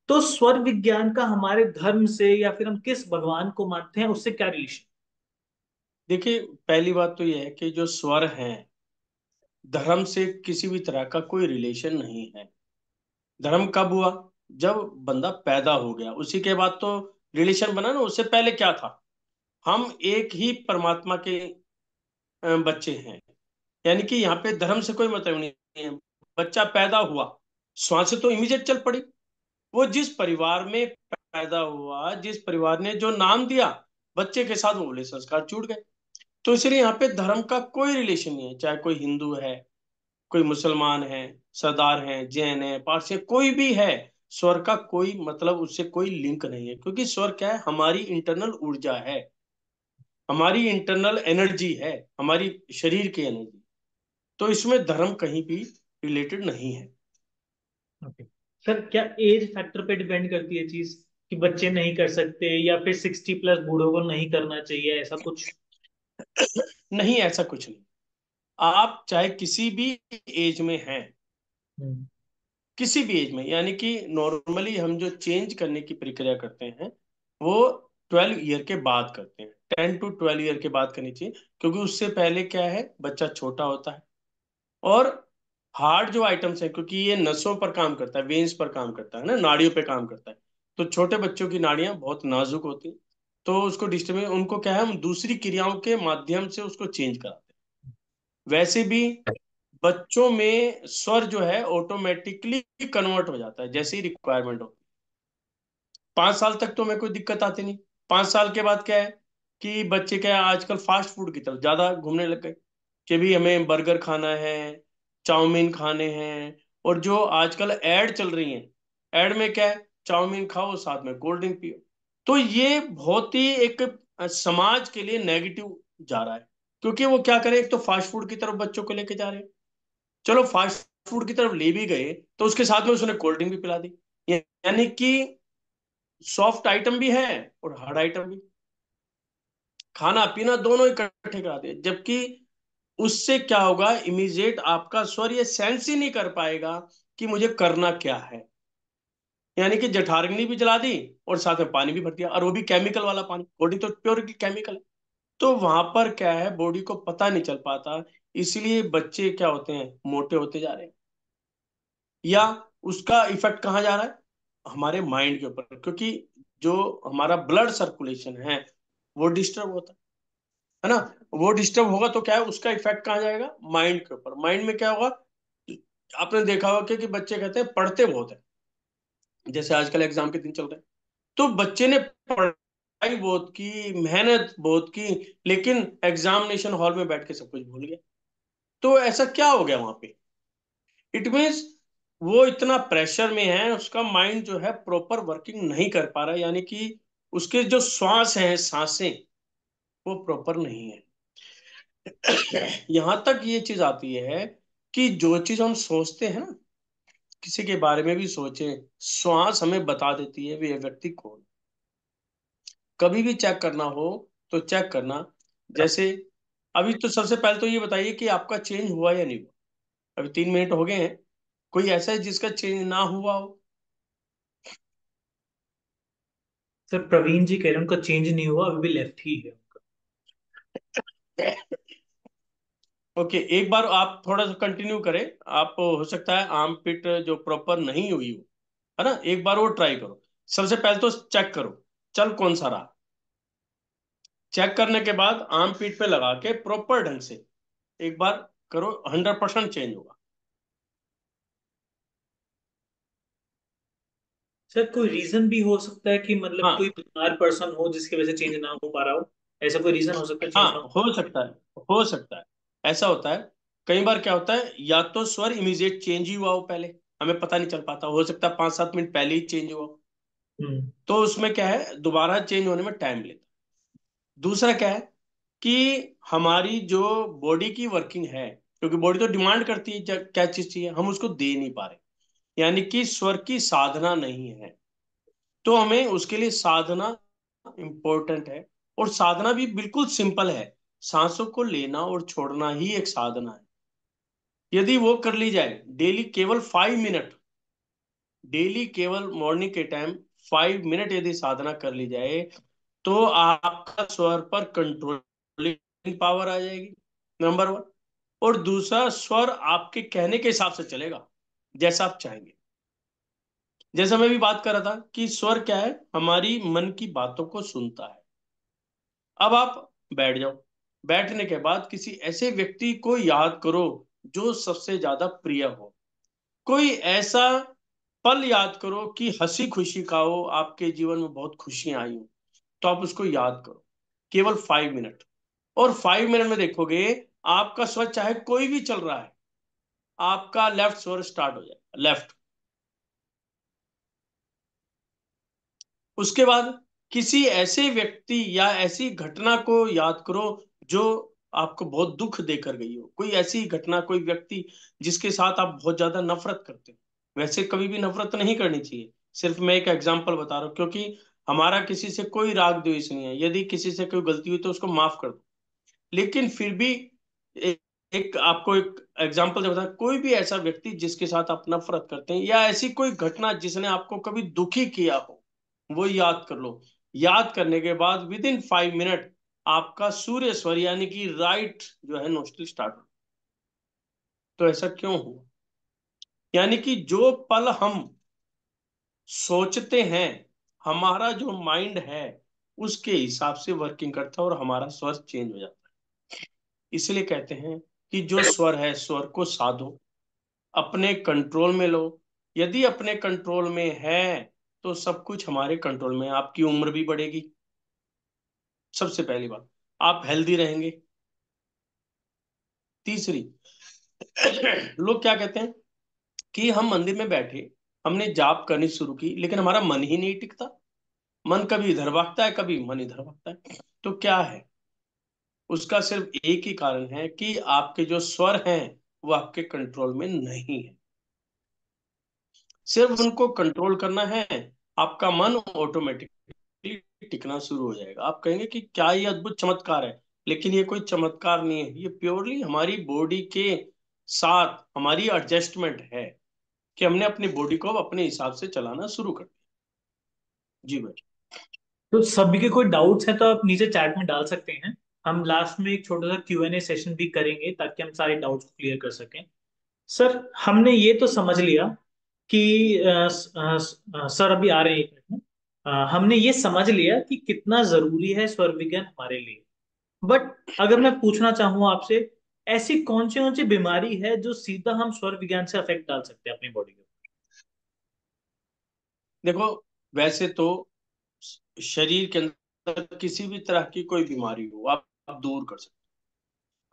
तो स्वर विज्ञान का हमारे धर्म से या फिर हम किस भगवान को मानते हैं उससे क्या रिलेशन? देखिए, पहली बात तो यह है कि जो स्वर हैं, धर्म से किसी भी तरह का कोई रिलेशन नहीं है। धर्म कब हुआ, जब बंदा पैदा हो गया, उसी के बाद तो रिलेशन बना ना। उससे पहले क्या था, हम एक ही परमात्मा के बच्चे हैं। यानी कि यहाँ पे धर्म से कोई मतलब नहीं है। बच्चा पैदा हुआ, श्वास तो इमीडिएट चल पड़ी। वो जिस परिवार में पैदा हुआ, जिस परिवार ने जो नाम दिया, बच्चे के साथ वो बोले संस्कार जुड़ गए। तो इसलिए यहाँ पे धर्म का कोई रिलेशन नहीं है। चाहे कोई हिंदू है, कोई मुसलमान है, सरदार है, जैन है, पारसी है, कोई भी है, स्वर का कोई मतलब उससे कोई लिंक नहीं है। क्योंकि स्वर क्या है, हमारी इंटरनल ऊर्जा है, हमारी इंटरनल एनर्जी है, हमारी शरीर की एनर्जी। तो इसमें धर्म कहीं भी रिलेटेड नहीं है। ओके। सर क्या एज फैक्टर पे डिपेंड करती है चीज, कि बच्चे नहीं कर सकते या फिर 60+ बूढ़ों को नहीं करना चाहिए, ऐसा कुछ? नहीं, ऐसा कुछ नहीं। आप चाहे किसी भी एज में हैं, हम्म। किसी भी एज में, यानी कि नॉर्मली हम जो चेंज करने की प्रक्रिया करते हैं, वो 12 ईयर के बाद करते हैं। 10 to 12 ईयर के बाद करनी चाहिए, क्योंकि उससे पहले क्या है, बच्चा छोटा होता है। और हार्ड जो आइटम्स हैं, क्योंकि ये नसों पर काम करता है, वेन्स पर काम करता है ना, नाड़ियों पे काम करता है। तो छोटे बच्चों की नाड़ियां बहुत नाजुक होती हैं, तो उसको डिस्टर्ब, उनको क्या है, हम दूसरी क्रियाओं के माध्यम से उसको चेंज कराते हैं। वैसे भी बच्चों में स्वर जो है ऑटोमेटिकली कन्वर्ट हो जाता है जैसे ही रिक्वायरमेंट हो। 5 साल तक तो हमें कोई दिक्कत आती नहीं। 5 साल के बाद क्या है, कि बच्चे क्या है, आजकल फास्ट फूड की तरफ ज्यादा घूमने लग गए, कि भी हमें बर्गर खाना है, चाउमीन खाने हैं। और जो आजकल ऐड चल रही हैं, ऐड में क्या है, चाउमीन खाओ साथ में कोल्ड ड्रिंक पियो। तो ये बहुत ही एक समाज के लिए नेगेटिव जा रहा है, क्योंकि वो क्या करें, एक तो फास्ट फूड की तरफ बच्चों को लेके जा रहे हैं। चलो फास्ट फूड की तरफ ले भी गए तो उसके साथ में उसने कोल्ड ड्रिंक भी पिला दी, यानी कि सॉफ्ट आइटम भी है और हार्ड आइटम भी, खाना पीना दोनों इकट्ठे करा दिए। जबकि उससे क्या होगा, इमीडिएट आपका स्वर ये सेंस ही नहीं कर पाएगा कि मुझे करना क्या है। यानी कि जठराग्नि भी जला दी और साथ में पानी भी भर दिया, और वो भी केमिकल वाला पानी, बॉडी तो प्योर केमिकल है। तो वहां पर क्या है, बॉडी को पता नहीं चल पाता, इसलिए बच्चे क्या होते हैं, मोटे होते जा रहे हैं। या उसका इफेक्ट कहाँ जा रहा है, हमारे माइंड के ऊपर, क्योंकि जो हमारा ब्लड सर्कुलेशन है वो डिस्टर्ब होता है ना। वो डिस्टर्ब होगा तो क्या है, उसका इफेक्ट कहाँ जाएगा, माइंड के ऊपर। माइंड में क्या होगा, आपने देखा होगा कि बच्चे कहते हैं पढ़ते बहुत है, जैसे आजकल एग्जाम के दिन चल रहे हैं, तो बच्चे ने पढ़ाई बहुत की, मेहनत बहुत की, लेकिन एग्जामिनेशन हॉल में बैठ के सब कुछ भूल गया। तो ऐसा क्या हो गया वहां पे, इट मीन्स वो इतना प्रेशर में है, उसका माइंड जो है प्रॉपर वर्किंग नहीं कर पा रहा है, यानी कि उसके जो श्वास हैं, सांसें, वो प्रॉपर नहीं है। यहां तक ये चीज आती है कि जो चीज हम सोचते हैं ना, किसी के बारे में भी सोचे, श्वास हमें बता देती है वे व्यक्ति कौन। कभी भी चेक करना हो तो चेक करना। जैसे अभी तो सबसे पहले तो ये बताइए कि आपका चेंज हुआ या नहीं हुआ। अभी 3 मिनट हो गए हैं, कोई ऐसा है जिसका चेंज ना हुआ हो। सर प्रवीण जी कह रहे हैं उनका चेंज नहीं हुआ, अभी भी लेफ्ट ही है उनका। ओके, एक बार आप थोड़ा सा कंटिन्यू करें। आप हो सकता है आर्म पिट जो प्रॉपर नहीं हुई हो, है ना, एक बार वो ट्राई करो। सबसे पहले तो चेक करो चल कौन सा रहा। चेक करने के बाद आर्म पीठ पे लगा के प्रॉपर ढंग से एक बार करो, 100% चेंज होगा। सर कोई रीजन भी हो सकता है कि मतलब कोई हाँ, बीमार पर्सन हो जिसकी वजह से चेंज ना हो पा रहा हो, ऐसा कोई रीजन हो सकता है चेंज हाँ, ना हो। हो सकता है, हो सकता है। ऐसा होता है, कई बार क्या होता है, या तो स्वर इमीडिएट चेंज ही हुआ हो पहले, हमें पता नहीं चल पाता, हो सकता है 5-7 मिनट पहले ही चेंज हुआ हो। हम्म। तो उसमें क्या है, दोबारा चेंज होने में टाइम लेता है। दूसरा क्या है कि हमारी जो बॉडी की वर्किंग है, क्योंकि बॉडी तो डिमांड करती है क्या चीज चाहिए, हम उसको दे नहीं पा रहे, यानी कि स्वर की साधना नहीं है। तो हमें उसके लिए साधना इंपॉर्टेंट है, और साधना भी बिल्कुल सिंपल है, सांसों को लेना और छोड़ना ही एक साधना है। यदि वो कर ली जाए डेली, केवल 5 मिनट, डेली केवल मॉर्निंग के टाइम 5 मिनट यदि साधना कर ली जाए, तो आपका स्वर पर कंट्रोलिंग पावर आ जाएगी, नंबर वन। और दूसरा, स्वर आपके कहने के हिसाब से चलेगा, जैसा आप चाहेंगे। जैसा मैं भी बात कर रहा था कि स्वर क्या है, हमारी मन की बातों को सुनता है। अब आप बैठ जाओ, बैठने के बाद किसी ऐसे व्यक्ति को याद करो जो सबसे ज्यादा प्रिय हो। कोई ऐसा पल याद करो कि हंसी खुशी का हो, आपके जीवन में बहुत खुशियां आई हो, तो आप उसको याद करो, केवल 5 मिनट। और 5 मिनट में देखोगे, आपका स्वर चाहे कोई भी चल रहा है, आपका लेफ्ट स्वर स्टार्ट हो जाएगा, लेफ्ट। उसके बाद किसी ऐसे व्यक्ति या ऐसी घटना को याद करो जो आपको बहुत दुख देकर गई हो, कोई ऐसी घटना, कोई व्यक्ति जिसके साथ आप बहुत ज्यादा नफरत करते हो। वैसे कभी भी नफरत नहीं करनी चाहिए, सिर्फ मैं एक एग्जांपल बता रहा हूँ, क्योंकि हमारा किसी से कोई राग द्वेष नहीं है, यदि किसी से कोई गलती हुई तो उसको माफ कर दो। लेकिन फिर भी एक आपको एक एग्जांपल दे बता, कोई भी ऐसा व्यक्ति जिसके साथ आप नफरत करते हैं, या ऐसी कोई घटना जिसने आपको कभी दुखी किया हो, वो याद कर लो। याद करने के बाद विद इन 5 मिनट आपका सूर्य स्वर यानी कि राइट जो है नोस्ट्रल स्टार्ट हो। तो ऐसा क्यों हुआ, यानी कि जो पल हम सोचते हैं, हमारा जो माइंड है उसके हिसाब से वर्किंग करता है, और हमारा स्वर चेंज हो जाता है। इसलिए कहते हैं कि जो स्वर है, स्वर को साधो, अपने कंट्रोल में लो। यदि अपने कंट्रोल में है तो सब कुछ हमारे कंट्रोल में है। आपकी उम्र भी बढ़ेगी, सबसे पहली बात, आप हेल्दी रहेंगे। तीसरी, लोग क्या कहते हैं कि हम मंदिर में बैठे, हमने जाप करनी शुरू की, लेकिन हमारा मन ही नहीं टिकता। मन कभी इधर भागता है, कभी मन इधर भागता है। तो क्या है? उसका सिर्फ एक ही कारण है कि आपके जो स्वर हैं वो आपके कंट्रोल में नहीं है। सिर्फ उनको कंट्रोल करना है, आपका मन ऑटोमेटिकली टिकना शुरू हो जाएगा। आप कहेंगे कि क्या ये अद्भुत चमत्कार है, लेकिन ये कोई चमत्कार नहीं है, ये प्योरली हमारी बॉडी के साथ हमारी एडजस्टमेंट है कि हमने अपनी बॉडी को अब अपने हिसाब से चलाना शुरू कर दिया। जी भाई। तो सभी के कोई डाउट्स हैं तो आप नीचे चैट में डाल सकते हैं। हम लास्ट में एक छोटा सा Q&A सेशन भी करेंगे ताकि हम सारे डाउट्स को क्लियर कर सकें। सर, हमने ये तो समझ लिया कि सर अभी आ रहे हैं, एक मिनट में। हमने ये समझ लिया कि कितना जरूरी है स्वर विज्ञान हमारे लिए। बट अगर मैं पूछना चाहूँ आपसे, ऐसी कौन सी बीमारी है जो सीधा हम स्वर विज्ञान से अफेक्ट डाल सकते हैं अपनी बॉडी के देखो, वैसे तो शरीर के अंदर किसी भी तरह की कोई बीमारी हो, आप दूर कर सकते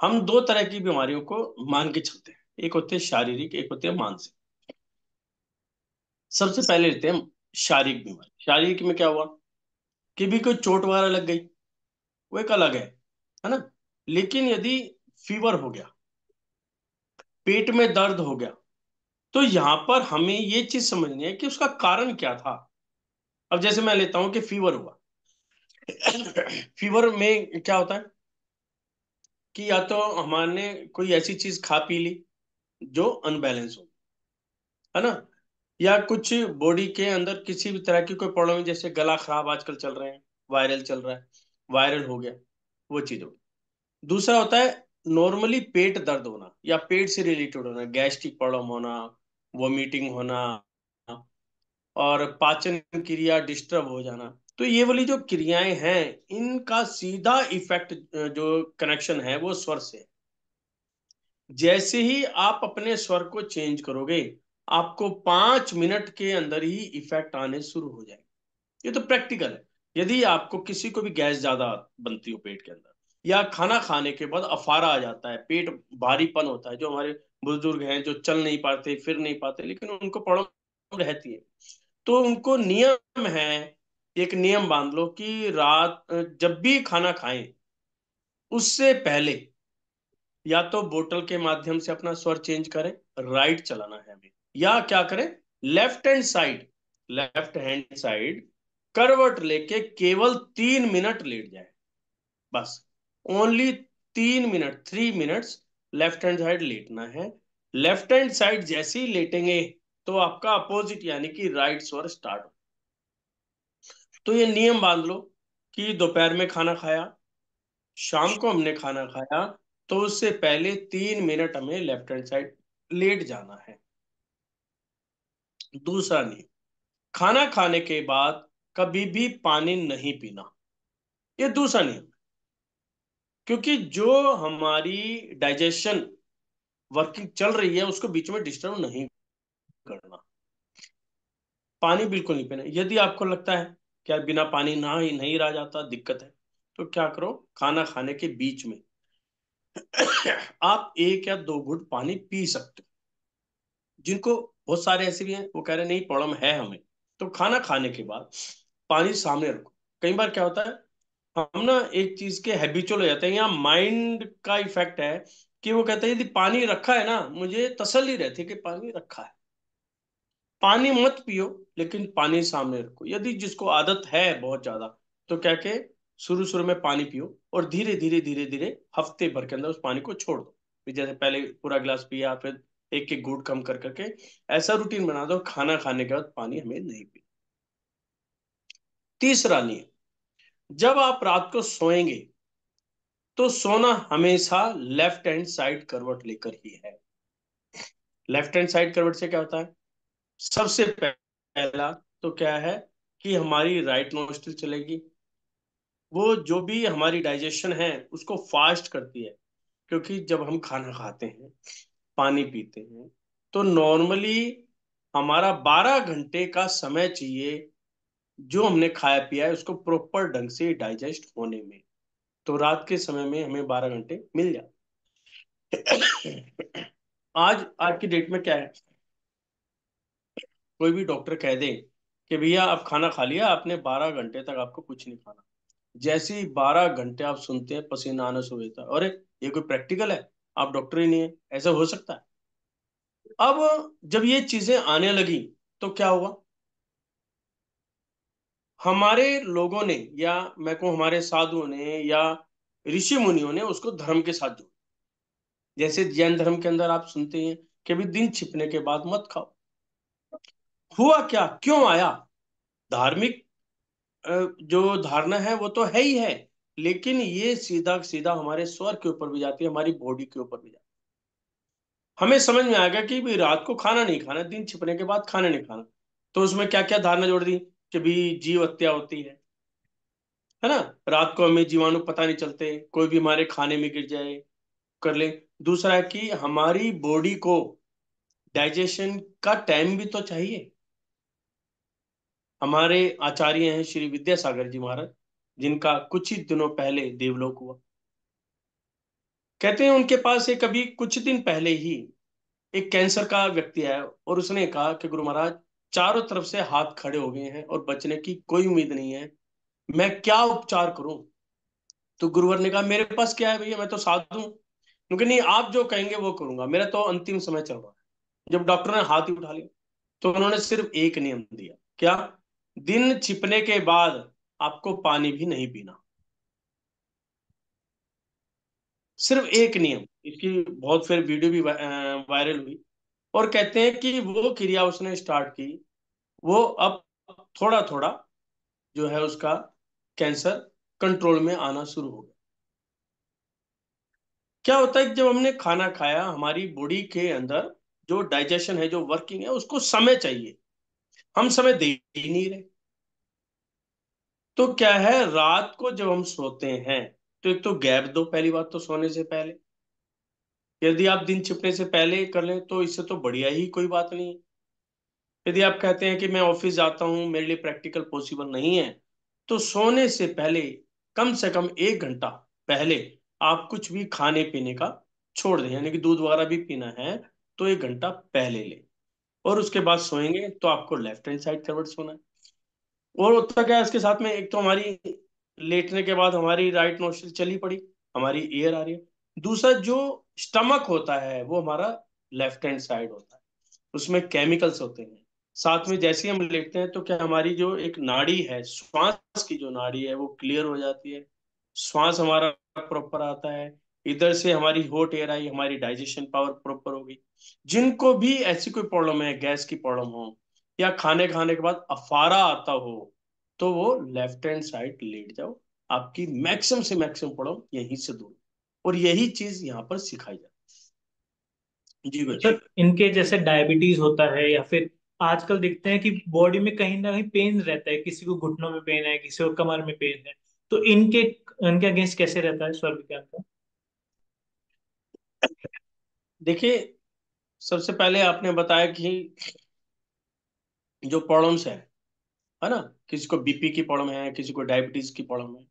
हैं। हम दो तरह की बीमारियों को मान के चलते हैं, एक होते हैं शारीरिक, एक होते हैं मानसिक। सबसे पहले लेते हैं शारीरिक बीमारी। शारीरिक में क्या हुआ कि भी कोई चोट वगैरह लग गई, वो एक अलग है ना। लेकिन यदि फीवर हो गया, पेट में दर्द हो गया, तो यहां पर हमें ये चीज समझनी है कि उसका कारण क्या था। अब जैसे मैं लेता हूं कि फीवर हुआ। फीवर में क्या होता है कि या तो हमारे कोई ऐसी चीज खा पी ली जो अनबैलेंस हो, है ना, या कुछ बॉडी के अंदर किसी भी तरह की कोई प्रॉब्लम, जैसे गला खराब आजकल चल रहे हैं, वायरल चल रहा है, वायरल हो गया, वो चीज हो। दूसरा होता है नॉर्मली पेट दर्द होना या पेट से रिलेटेड होना, गैस्ट्रिक प्रॉब्लम होना, वोमिटिंग होना, और पाचन क्रिया डिस्टर्ब हो जाना। तो ये वाली जो क्रियाएं हैं, इनका सीधा इफेक्ट, जो कनेक्शन है वो स्वर से है। जैसे ही आप अपने स्वर को चेंज करोगे, आपको 5 मिनट के अंदर ही इफेक्ट आने शुरू हो जाएंगे। ये तो प्रैक्टिकल है। यदि आपको किसी को भी गैस ज्यादा बनती हो पेट के अंदर, या खाना खाने के बाद अफारा आ जाता है, पेट भारीपन होता है, जो हमारे बुजुर्ग हैं जो चल नहीं पाते, फिर नहीं पाते, लेकिन उनको प्रॉब्लम रहती है, तो उनको नियम है, एक नियम बांध लो कि रात जब भी खाना खाएं, उससे पहले या तो बोतल के माध्यम से अपना स्वर चेंज करें, राइट चलाना है हमें, या क्या करें, left hand side, left hand side करवट लेके केवल 3 मिनट लेट जाए, बस। Only 3 minute, 3 minutes left hand side लेटना है। लेफ्ट हैंड साइड जैसे ही लेटेंगे, तो आपका अपोजिट यानी कि राइट स्वर स्टार्ट हो। तो ये नियम बांध लो कि दोपहर में खाना खाया, शाम को हमने खाना खाया, तो उससे पहले 3 मिनट हमें लेफ्ट हैंड साइड लेट जाना है। दूसरा नियम, खाना खाने के बाद कभी भी पानी नहीं पीना। ये दूसरा नियम है, क्योंकि जो हमारी डाइजेशन वर्किंग चल रही है उसको बीच में डिस्टर्ब नहीं करना। पानी बिल्कुल नहीं पीना। यदि आपको लगता है कि यार बिना पानी ना ही नहीं रहा जाता, दिक्कत है, तो क्या करो, खाना खाने के बीच में आप 1 या 2 घूंट पानी पी सकते हो। जिनको, बहुत सारे ऐसे भी हैं वो कह रहे नहीं प्रॉब्लम है हमें, तो खाना खाने के बाद पानी सामने रखो। कई बार क्या होता है, हम ना एक चीज के हैबिचुअल हो जाते हैं, या माइंड का इफेक्ट है कि वो कहते हैं यदि पानी रखा है ना, मुझे तसल्ली रहती है कि पानी रखा है। पानी मत पियो, लेकिन पानी सामने रखो। यदि जिसको आदत है बहुत ज्यादा, तो क्या के शुरू शुरू में पानी पियो, और धीरे धीरे धीरे धीरे हफ्ते भर के अंदर उस पानी को छोड़ दो। फिर जैसे पहले पूरा गिलास पिया, फिर एक एक घूंट कम कर करके ऐसा रूटीन बना दो, खाना खाने के बाद पानी हमें नहीं पी। तीसरा नियम, जब आप रात को सोएंगे, तो सोना हमेशा लेफ्ट हैंड साइड करवट लेकर ही है। लेफ्ट हैंड साइड करवट से क्या होता है, सबसे पहला तो क्या है कि हमारी राइट नोस्ट्रिल चलेगी, वो जो भी हमारी डाइजेशन है उसको फास्ट करती है। क्योंकि जब हम खाना खाते हैं, पानी पीते हैं, तो नॉर्मली हमारा 12 घंटे का समय चाहिए जो हमने खाया पिया है उसको प्रॉपर ढंग से डाइजेस्ट होने में। तो रात के समय में हमें 12 घंटे मिल जाते। आज आज की डेट में क्या है, कोई भी डॉक्टर कह दे कि भैया आप खाना खा लिया आपने, 12 घंटे तक आपको कुछ नहीं खाना। जैसे ही 12 घंटे आप सुनते हैं पसीना आना शुरू होता है, अरे ये कोई प्रैक्टिकल है, आप डॉक्टर ही नहीं है, ऐसा हो सकता है? अब जब ये चीजें आने लगी तो क्या हुआ, हमारे लोगों ने, या मैं कहूँ हमारे साधुओं ने या ऋषि मुनियों ने उसको धर्म के साथ जोड़ा। जैसे जैन धर्म के अंदर आप सुनते हैं कि भी दिन छिपने के बाद मत खाओ। हुआ क्या, क्यों आया? धार्मिक जो धारणा है वो तो है ही है, लेकिन ये सीधा सीधा हमारे स्वर के ऊपर भी जाती है, हमारी बॉडी के ऊपर भी जाती है। हमें समझ में आ गया कि भी रात को खाना नहीं खाना, दिन छिपने के बाद खाना नहीं खाना। तो उसमें क्या क्या धारणा जोड़ दी कि भी जीव हत्या होती है ना, रात को हमें जीवाणु पता नहीं चलते, कोई भी हमारे खाने में गिर जाए, कर ले। दूसरा है कि हमारी बॉडी को डाइजेशन का टाइम भी तो चाहिए। हमारे आचार्य हैं श्री विद्यासागर जी महाराज, जिनका कुछ ही दिनों पहले देवलोक हुआ। कहते हैं उनके पास एक अभी कुछ दिन पहले ही एक कैंसर का व्यक्ति आया और उसने कहा कि गुरु महाराज चारों तरफ से हाथ खड़े हो गए हैं और बचने की कोई उम्मीद नहीं है, मैं क्या उपचार करूं? तो गुरुवर ने कहा मेरे पास क्या है भैया, मैं तो साधु हूं। क्योंकि नहीं, आप जो कहेंगे वो करूंगा, मेरा तो अंतिम समय चल रहा है। जब डॉक्टर ने हाथ ही उठा लिया तो उन्होंने सिर्फ एक नियम दिया, क्या? दिन छिपने के बाद आपको पानी भी नहीं पीना। सिर्फ एक नियम, इसकी बहुत फिर वीडियो भी वायरल हुई। और कहते हैं कि वो क्रिया उसने स्टार्ट की, वो अब थोड़ा थोड़ा जो है उसका कैंसर कंट्रोल में आना शुरू हो गया। क्या होता है कि जब हमने खाना खाया, हमारी बॉडी के अंदर जो डाइजेशन है, जो वर्किंग है, उसको समय चाहिए, हम समय दे ही नहीं रहे। तो क्या है, रात को जब हम सोते हैं तो एक तो गैप दो, पहली बात तो सोने से पहले। यदि आप दिन छिपने से पहले कर लें तो इससे तो बढ़िया ही कोई बात नहीं है। यदि आप कहते हैं कि मैं ऑफिस जाता हूं, मेरे लिए प्रैक्टिकल पॉसिबल नहीं है, तो सोने से पहले कम से कम 1 घंटा पहले आप कुछ भी खाने पीने का छोड़ दें, यानी कि दूध वगैरह भी पीना है तो 1 घंटा पहले ले। और उसके बाद सोएंगे तो आपको लेफ्ट हैंड साइड करवट सोना है। और होता क्या है इसके साथ में, एक तो हमारी लेटने के बाद हमारी राइट नोस्ट्रिल चली पड़ी, हमारी एयर आ रही है। दूसरा जो स्टमक होता है वो हमारा लेफ्ट हैंड साइड होता है, उसमें केमिकल्स होते हैं। साथ में जैसे ही हम लेटते हैं तो क्या हमारी जो एक नाड़ी है, श्वास की जो नाड़ी है वो क्लियर हो जाती है, श्वास हमारा प्रॉपर आता है। इधर से हमारी हॉट एयर आई, हमारी डाइजेशन पावर प्रॉपर होगी। जिनको भी ऐसी कोई प्रॉब्लम है, गैस की प्रॉब्लम हो या खाने खाने के बाद अफारा आता हो, तो वो लेफ्ट हैंड साइड लेट जाओ, आपकी मैक्सिमम से मैक्सिमम प्रॉब्लम यहीं से दूर। और यही चीज यहाँ पर सिखाई जाती है। जी तो गुरु। सर इनके जैसे डायबिटीज होता है या फिर आजकल देखते हैं कि बॉडी में कहीं ना कहीं पेन रहता है, किसी को घुटनों में पेन है, किसी को कमर में पेन है, तो इनके इनके अगेंस्ट कैसे रहता है स्वर विज्ञान का? देखिए, सबसे पहले आपने बताया कि जो प्रॉब्लम्स है ना, किसी को बीपी की प्रॉब्लम है, किसी को डायबिटीज की प्रॉब्लम है,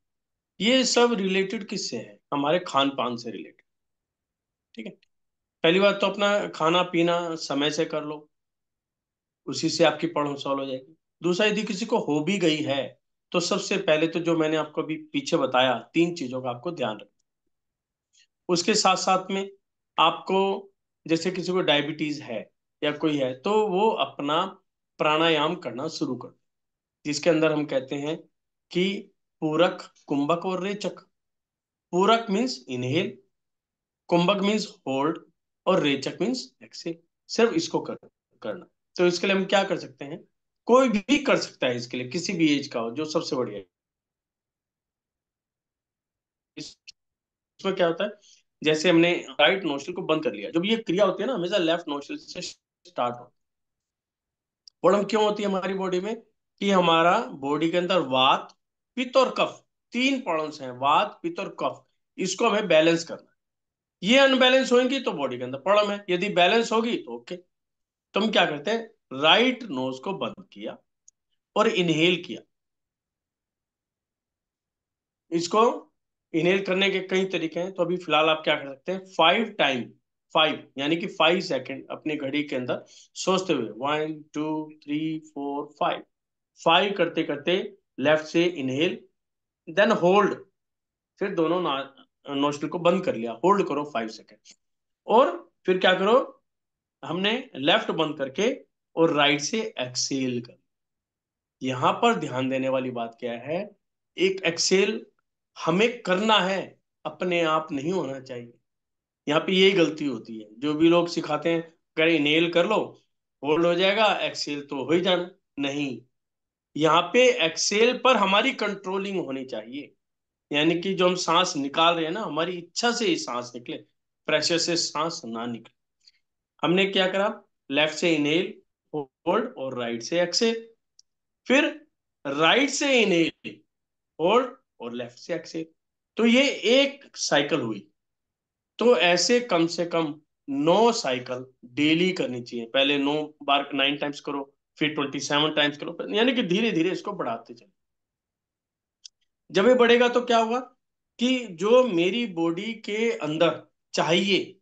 ये सब रिलेटेड किससे है? हमारे खान पान से रिलेटेड। ठीक है, पहली बात तो अपना खाना पीना समय से कर लो, उसी से आपकी प्रॉब्लम सॉल्व हो जाएगी। दूसरा, यदि किसी को हो भी गई है तो सबसे पहले तो जो मैंने आपको अभी पीछे बताया, 3 चीजों का आपको ध्यान रखना। उसके साथ साथ में आपको, जैसे किसी को डायबिटीज है या कोई है, तो वो अपना प्राणायाम करना शुरू कर, जिसके अंदर हम कहते हैं कि पूरक, कुंभक और रेचक। पूरक मीन्स इनहेल, कुंभक मीन्स होल्ड, और रेचक मीन्स एक्सेल। सिर्फ इसको करना। तो इसके लिए हम क्या कर सकते हैं, कोई भी कर सकता है इसके लिए, किसी भी एज का हो, जो सबसे बढ़िया है। इसमें क्या होता है, जैसे हमने राइट नोस्ट्रिल को बंद कर लिया, जब ये क्रिया होती है ना, हमेशा लेफ्ट नोस्ट्रिल से स्टार्ट होती है। प्रॉब्लम क्यों होती है हमारी बॉडी में, कि हमारा बॉडी के अंदर वात, पित्त और कफ, 3 प्रॉब्लम्स हैं, वात पित्त और कफ। इसको हमें बैलेंस करना है। ये अनबैलेंस होंगी तो बॉडी के अंदर प्रॉब्लम है, यदि बैलेंस होगी तो ओके। तो हम क्या करते हैं, राइट नोज को बंद किया और इनहेल किया, इसको इनहेल करने के कई तरीके हैं, तो अभी फिलहाल आप क्या कर सकते हैं, 5 टाइम, 5 यानी कि 5 सेकेंड अपनी घड़ी के अंदर सोचते हुए, 1 2 3 4 5, 5 करते करते लेफ्ट से इनहेल, देन होल्ड, फिर दोनों नोस्ट्रल को बंद कर लिया, होल्ड करो 5 सेकेंड, और फिर क्या करो, हमने लेफ्ट बंद करके और राइट से एक्सेल कर। यहां पर ध्यान देने वाली बात क्या है, एक एक्सेल हमें करना है, अपने आप नहीं होना चाहिए। यहाँ पे यही गलती होती है, जो भी लोग सिखाते हैं, कह नेल कर लो, होल्ड हो जाएगा, एक्सेल तो हो ही जाना। नहीं, यहाँ पे एक्सेल पर हमारी कंट्रोलिंग होनी चाहिए, यानी कि जो हम सांस निकाल रहे हैं ना, हमारी इच्छा से ही सांस निकले, प्रेशर से सांस ना निकले। हमने क्या करा, लेफ्ट से इनहेल, होल्ड, और राइट से एक्सेल, फिर राइट से इनहेल, होल्ड, और लेफ्ट से एक्सेल। तो ये एक साइकिल हुई। तो ऐसे कम से कम 9 साइकिल डेली करनी चाहिए। पहले 9 बार 9 टाइम्स करो, फिर 27 टाइम्स करो, यानी कि धीरे धीरे इसको बढ़ाते चलो। जब ये बढ़ेगा तो क्या होगा कि जो मेरी बॉडी के अंदर चाहिए,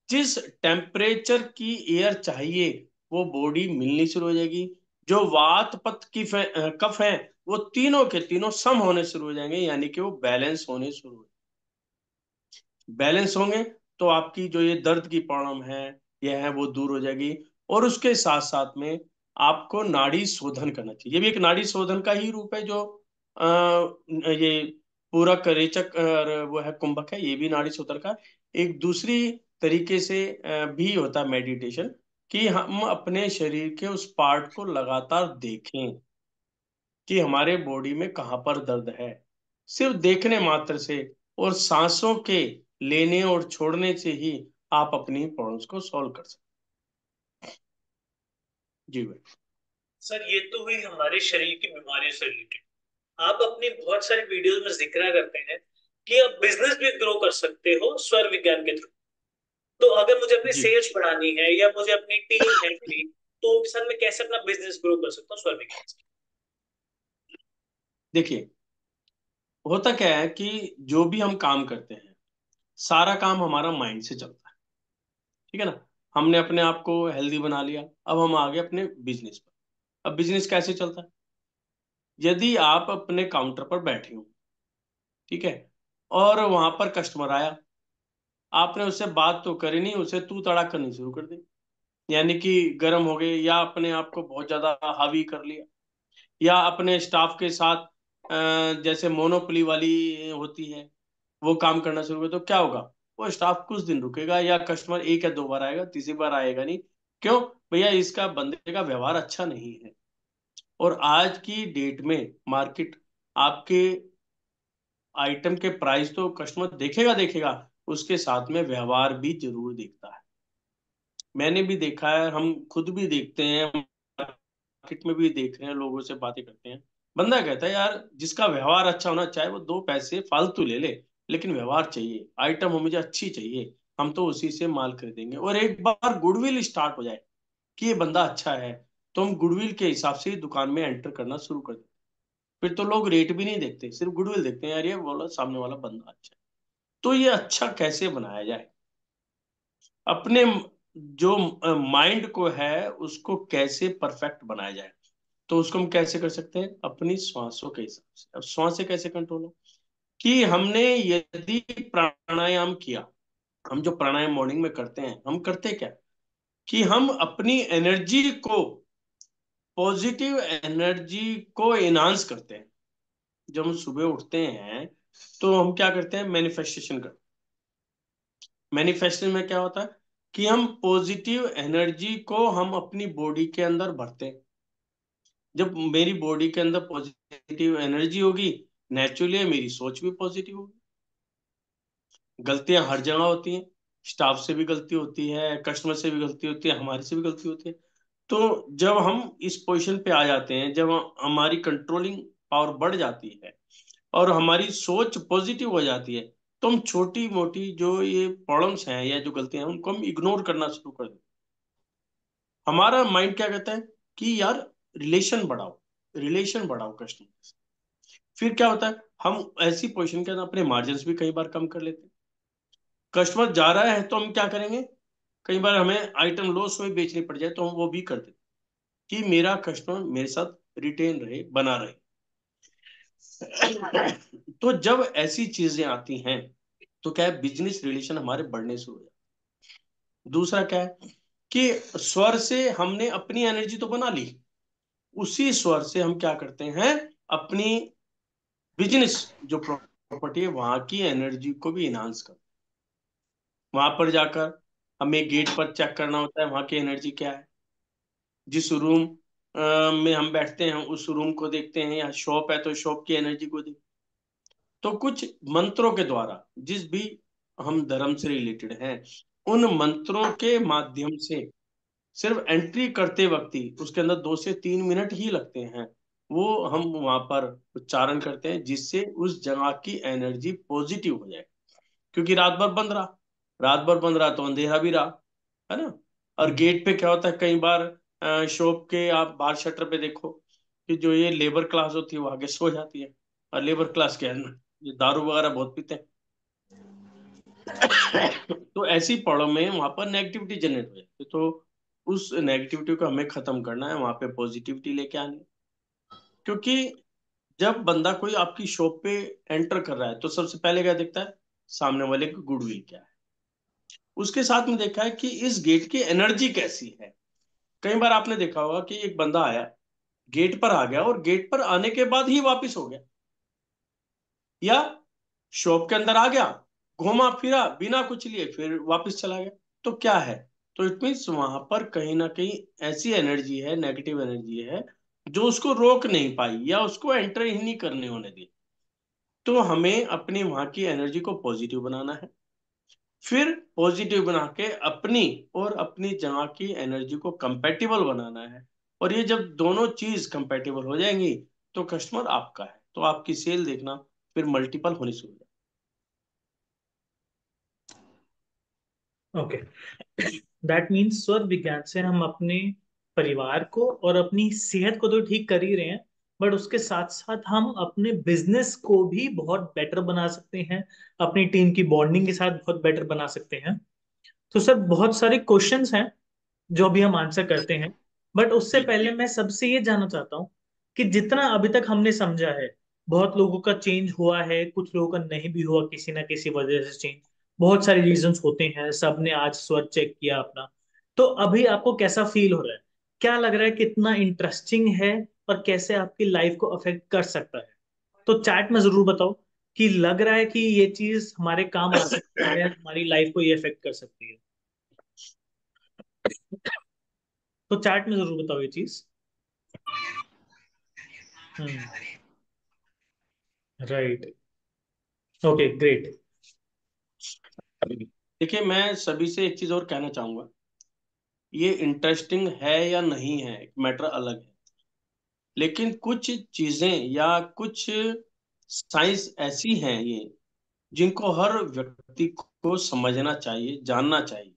जिस टेम्परेचर की एयर चाहिए, वो बॉडी मिलनी शुरू हो जाएगी। जो वात पित्त की कफ है, वो तीनों के तीनों सम होने शुरू हो जाएंगे, यानी कि वो बैलेंस होने शुरू हो, बैलेंस होंगे, तो आपकी जो ये दर्द की प्रॉब्लम है, यह है वो दूर हो जाएगी। और उसके साथ साथ में आपको नाड़ी शोधन करना चाहिए। ये भी एक नाड़ी शोधन का ही रूप है, जो ये पूरक, रेचक और वो है कुंभक है, ये भी नाड़ी शोधन का। एक दूसरी तरीके से भी होता है मेडिटेशन, कि हम अपने शरीर के उस पार्ट को लगातार देखें कि हमारे बॉडी में कहाँ पर दर्द है। सिर्फ देखने मात्र से और सांसों के लेने और छोड़ने से ही आप अपनी प्रॉब्लम्स को सॉल्व कर सकते हैं। जी भाई। सर ये तो हुई हमारे शरीर की बीमारियों से रिलेटेड। आप अपनी बहुत सारी वीडियोस में जिक्र करते हैं कि आप बिजनेस भी ग्रो कर सकते हो स्वर विज्ञान के थ्रू। तो अगर मुझे अपनी जी सेल्स बढ़ानी है या मुझे अपनी टीम है मेरी, तो उनके साथ मैं कैसे अपना बिजनेस ग्रो कर सकता हूँ स्वर विज्ञान से? देखिए, होता क्या है कि जो भी हम काम करते हैं, सारा काम हमारा माइंड से चलता है, ठीक है ना। हमने अपने आप को हेल्दी बना लिया, अब हम आ गए अपने बिजनेस पर। अब बिजनेस कैसे चलता है, यदि आप अपने काउंटर पर बैठे हो, ठीक है, और वहां पर कस्टमर आया, आपने उससे बात तो करी नहीं, उसे तू तड़ाक करनी शुरू कर दी, यानी कि गर्म हो गए, या अपने आप को बहुत ज्यादा हावी कर लिया, या अपने स्टाफ के साथ जैसे मोनोपोली वाली होती है, वो काम करना शुरू कर, तो क्या होगा, वो स्टाफ कुछ दिन रुकेगा, या कस्टमर एक या 2 बार आएगा, तीसरी बार आएगा नहीं। क्यों? भैया इसका बंदे का व्यवहार अच्छा नहीं है। और आज की डेट में मार्केट आपके आइटम के प्राइस तो कस्टमर देखेगा देखेगा, उसके साथ में व्यवहार भी जरूर देखता है। मैंने भी देखा है, हम खुद भी देखते हैं, मार्केट में भी देख रहे हैं, लोगों से बातें करते हैं। बंदा कहता है यार, जिसका व्यवहार अच्छा होना, चाहे वो 2 पैसे फालतू ले ले, लेकिन व्यवहार चाहिए, आइटम हो मुझे अच्छी चाहिए, हम तो उसी से माल खरीदेंगे। और एक बार गुडविल स्टार्ट हो जाए कि ये बंदा अच्छा है, तो हम गुडविल के हिसाब से ही दुकान में एंटर करना शुरू कर देते। फिर तो लोग रेट भी नहीं देखते, सिर्फ गुडविल देखते हैं, यार ये बोला सामने वाला बंदा अच्छा है। तो ये अच्छा कैसे बनाया जाए, अपने जो माइंड को है उसको कैसे परफेक्ट बनाया जाए, तो उसको हम कैसे कर सकते हैं, अपनी श्वासों के हिसाब से। अब श्वासें कैसे कंट्रोल हो, कि हमने यदि प्राणायाम किया, हम जो प्राणायाम मॉर्निंग में करते हैं, हम करते क्या, कि हम अपनी एनर्जी को, पॉजिटिव एनर्जी को एनहांस करते हैं। जब हम सुबह उठते हैं, तो हम क्या करते हैं, मैनिफेस्टेशन करते हैं। मैनिफेस्टेशन में क्या होता है कि हम पॉजिटिव एनर्जी को हम अपनी बॉडी के अंदर भरते हैं। जब मेरी बॉडी के अंदर पॉजिटिव एनर्जी होगी, नेचुरली मेरी सोच भी पॉजिटिव होगी। गलतियां हर जगह होती हैं, स्टाफ से भी गलती होती है, कस्टमर से भी गलती होती है, हमारे से भी गलती होती है। तो जब हम इस पोजीशन पे आ जाते हैं, जब हमारी कंट्रोलिंग पावर बढ़ जाती है और हमारी सोच पॉजिटिव हो जाती है, तो हम छोटी मोटी जो ये प्रॉब्लम्स हैं या जो गलतियां हैं, उनको हम इग्नोर करना शुरू कर देते हैं। हमारा माइंड क्या कहता है कि यार, रिलेशन बढ़ाओ, रिलेशन बढ़ाओ कस्टमर से। फिर क्या होता है, हम ऐसी पोजीशन के अंदर अपने मार्जिन भी कई बार कम कर लेते हैं। कस्टमर जा रहा है तो हम क्या करेंगे, कई बार हमें आइटम लॉस में बेचनी पड़ जाए तो हम वो भी कर देते कि मेरा कस्टमर मेरे साथ रिटेन रहे, बना रहे। तो जब ऐसी चीजें आती हैं तो क्या है, बिजनेस रिलेशन हमारे बढ़ने शुरू हो जाते हैं। दूसरा क्या है कि स्वर से हमने अपनी एनर्जी तो बना ली, उसी स्वर से हम क्या करते हैं, अपनी बिजनेस जो प्रॉपर्टी है वहां की एनर्जी को भी इनहांस करते हैं। वहां पर जाकर हमें गेट पर चेक करना होता है वहां की एनर्जी क्या है। जिस रूम में हम बैठते हैं उस रूम को देखते हैं, या शॉप है तो शॉप की एनर्जी को देखते हैं। तो कुछ मंत्रों के द्वारा, जिस भी हम धर्म से रिलेटेड हैं, उन मंत्रों के माध्यम से सिर्फ एंट्री करते वक्त ही उसके अंदर 2 से 3 मिनट ही लगते हैं, वो हम वहां पर उच्चारण करते हैं जिससे उस जगह की एनर्जी पॉजिटिव हो जाए। क्योंकि रात भर बंद रहा तो अंधेरा भी रहा, है ना। और हम्म। गेट पे क्या होता है, कई बार शॉप के आप बाहर शटर पे देखो कि जो ये लेबर क्लास होती है वो आगे सो जाती है, और लेबर क्लास के अंदर ये दारू वगैरह बहुत पीते हैं। तो ऐसी पड़ों में वहां पर नेगेटिविटी जनरेट हो जाती है। तो उस नेगेटिविटी को हमें खत्म करना है, वहां पे पॉजिटिविटी लेके आनी है। क्योंकि जब बंदा कोई आपकी शॉप पे एंटर कर रहा है तो सबसे पहले क्या देखता है, सामने वाले की गुडविल क्या है। उसके साथ में देखा है कि इस गेट की एनर्जी कैसी है। कई बार आपने देखा होगा कि एक बंदा आया, गेट पर आ गया और गेट पर आने के बाद ही वापस हो गया, या शॉप के अंदर आ गया, घूमा फिरा बिना कुछ लिए फिर वापस चला गया। तो क्या है, तो इट मीन्स वहां पर कहीं ना कहीं ऐसी एनर्जी है, नेगेटिव एनर्जी है, जो उसको रोक नहीं पाई या उसको एंटर ही नहीं करने होने दी। तो हमें अपनी वहां की एनर्जी को पॉजिटिव बनाना है, फिर पॉजिटिव बना के अपनी और अपनी जगह की एनर्जी को कंपैटिबल बनाना है। और ये जब दोनों चीज कंपैटिबल हो जाएंगी तो कस्टमर आपका है, तो आपकी सेल देखना फिर मल्टीपल होनी शुरू हो ओके। दैट मीन्स स्वर विज्ञान से हम अपने परिवार को और अपनी सेहत को तो ठीक कर ही रहे हैं, बट उसके साथ साथ हम अपने बिजनेस को भी बहुत बेटर बना सकते हैं, अपनी टीम की बॉन्डिंग के साथ बहुत बेटर बना सकते हैं। तो सर बहुत सारे क्वेश्चंस हैं जो अभी हम आंसर करते हैं, बट उससे जाए। पहले मैं सबसे ये जानना चाहता हूँ कि जितना अभी तक हमने समझा है, बहुत लोगों का चेंज हुआ है, कुछ लोगों का नहीं भी हुआ किसी ना किसी वजह से चेंज, बहुत सारे रीजंस होते हैं, सबने आज स्वर चेक किया अपना। तो अभी आपको कैसा फील हो रहा है, क्या लग रहा है, कितना इंटरेस्टिंग है और कैसे आपकी लाइफ को अफेक्ट कर सकता है? तो चैट में जरूर बताओ कि लग रहा है कि ये चीज हमारे काम आ सकती है, हमारी लाइफ को ये अफेक्ट कर सकती है। तो चैट में जरूर बताओ ये चीज। हम्म। राइट। Okay great. देखिए, मैं सभी से एक चीज और कहना चाहूंगा, ये इंटरेस्टिंग है या नहीं है एक मैटर अलग है, लेकिन कुछ चीजें या कुछ साइंस ऐसी हैं ये, जिनको हर व्यक्ति को समझना चाहिए, जानना चाहिए।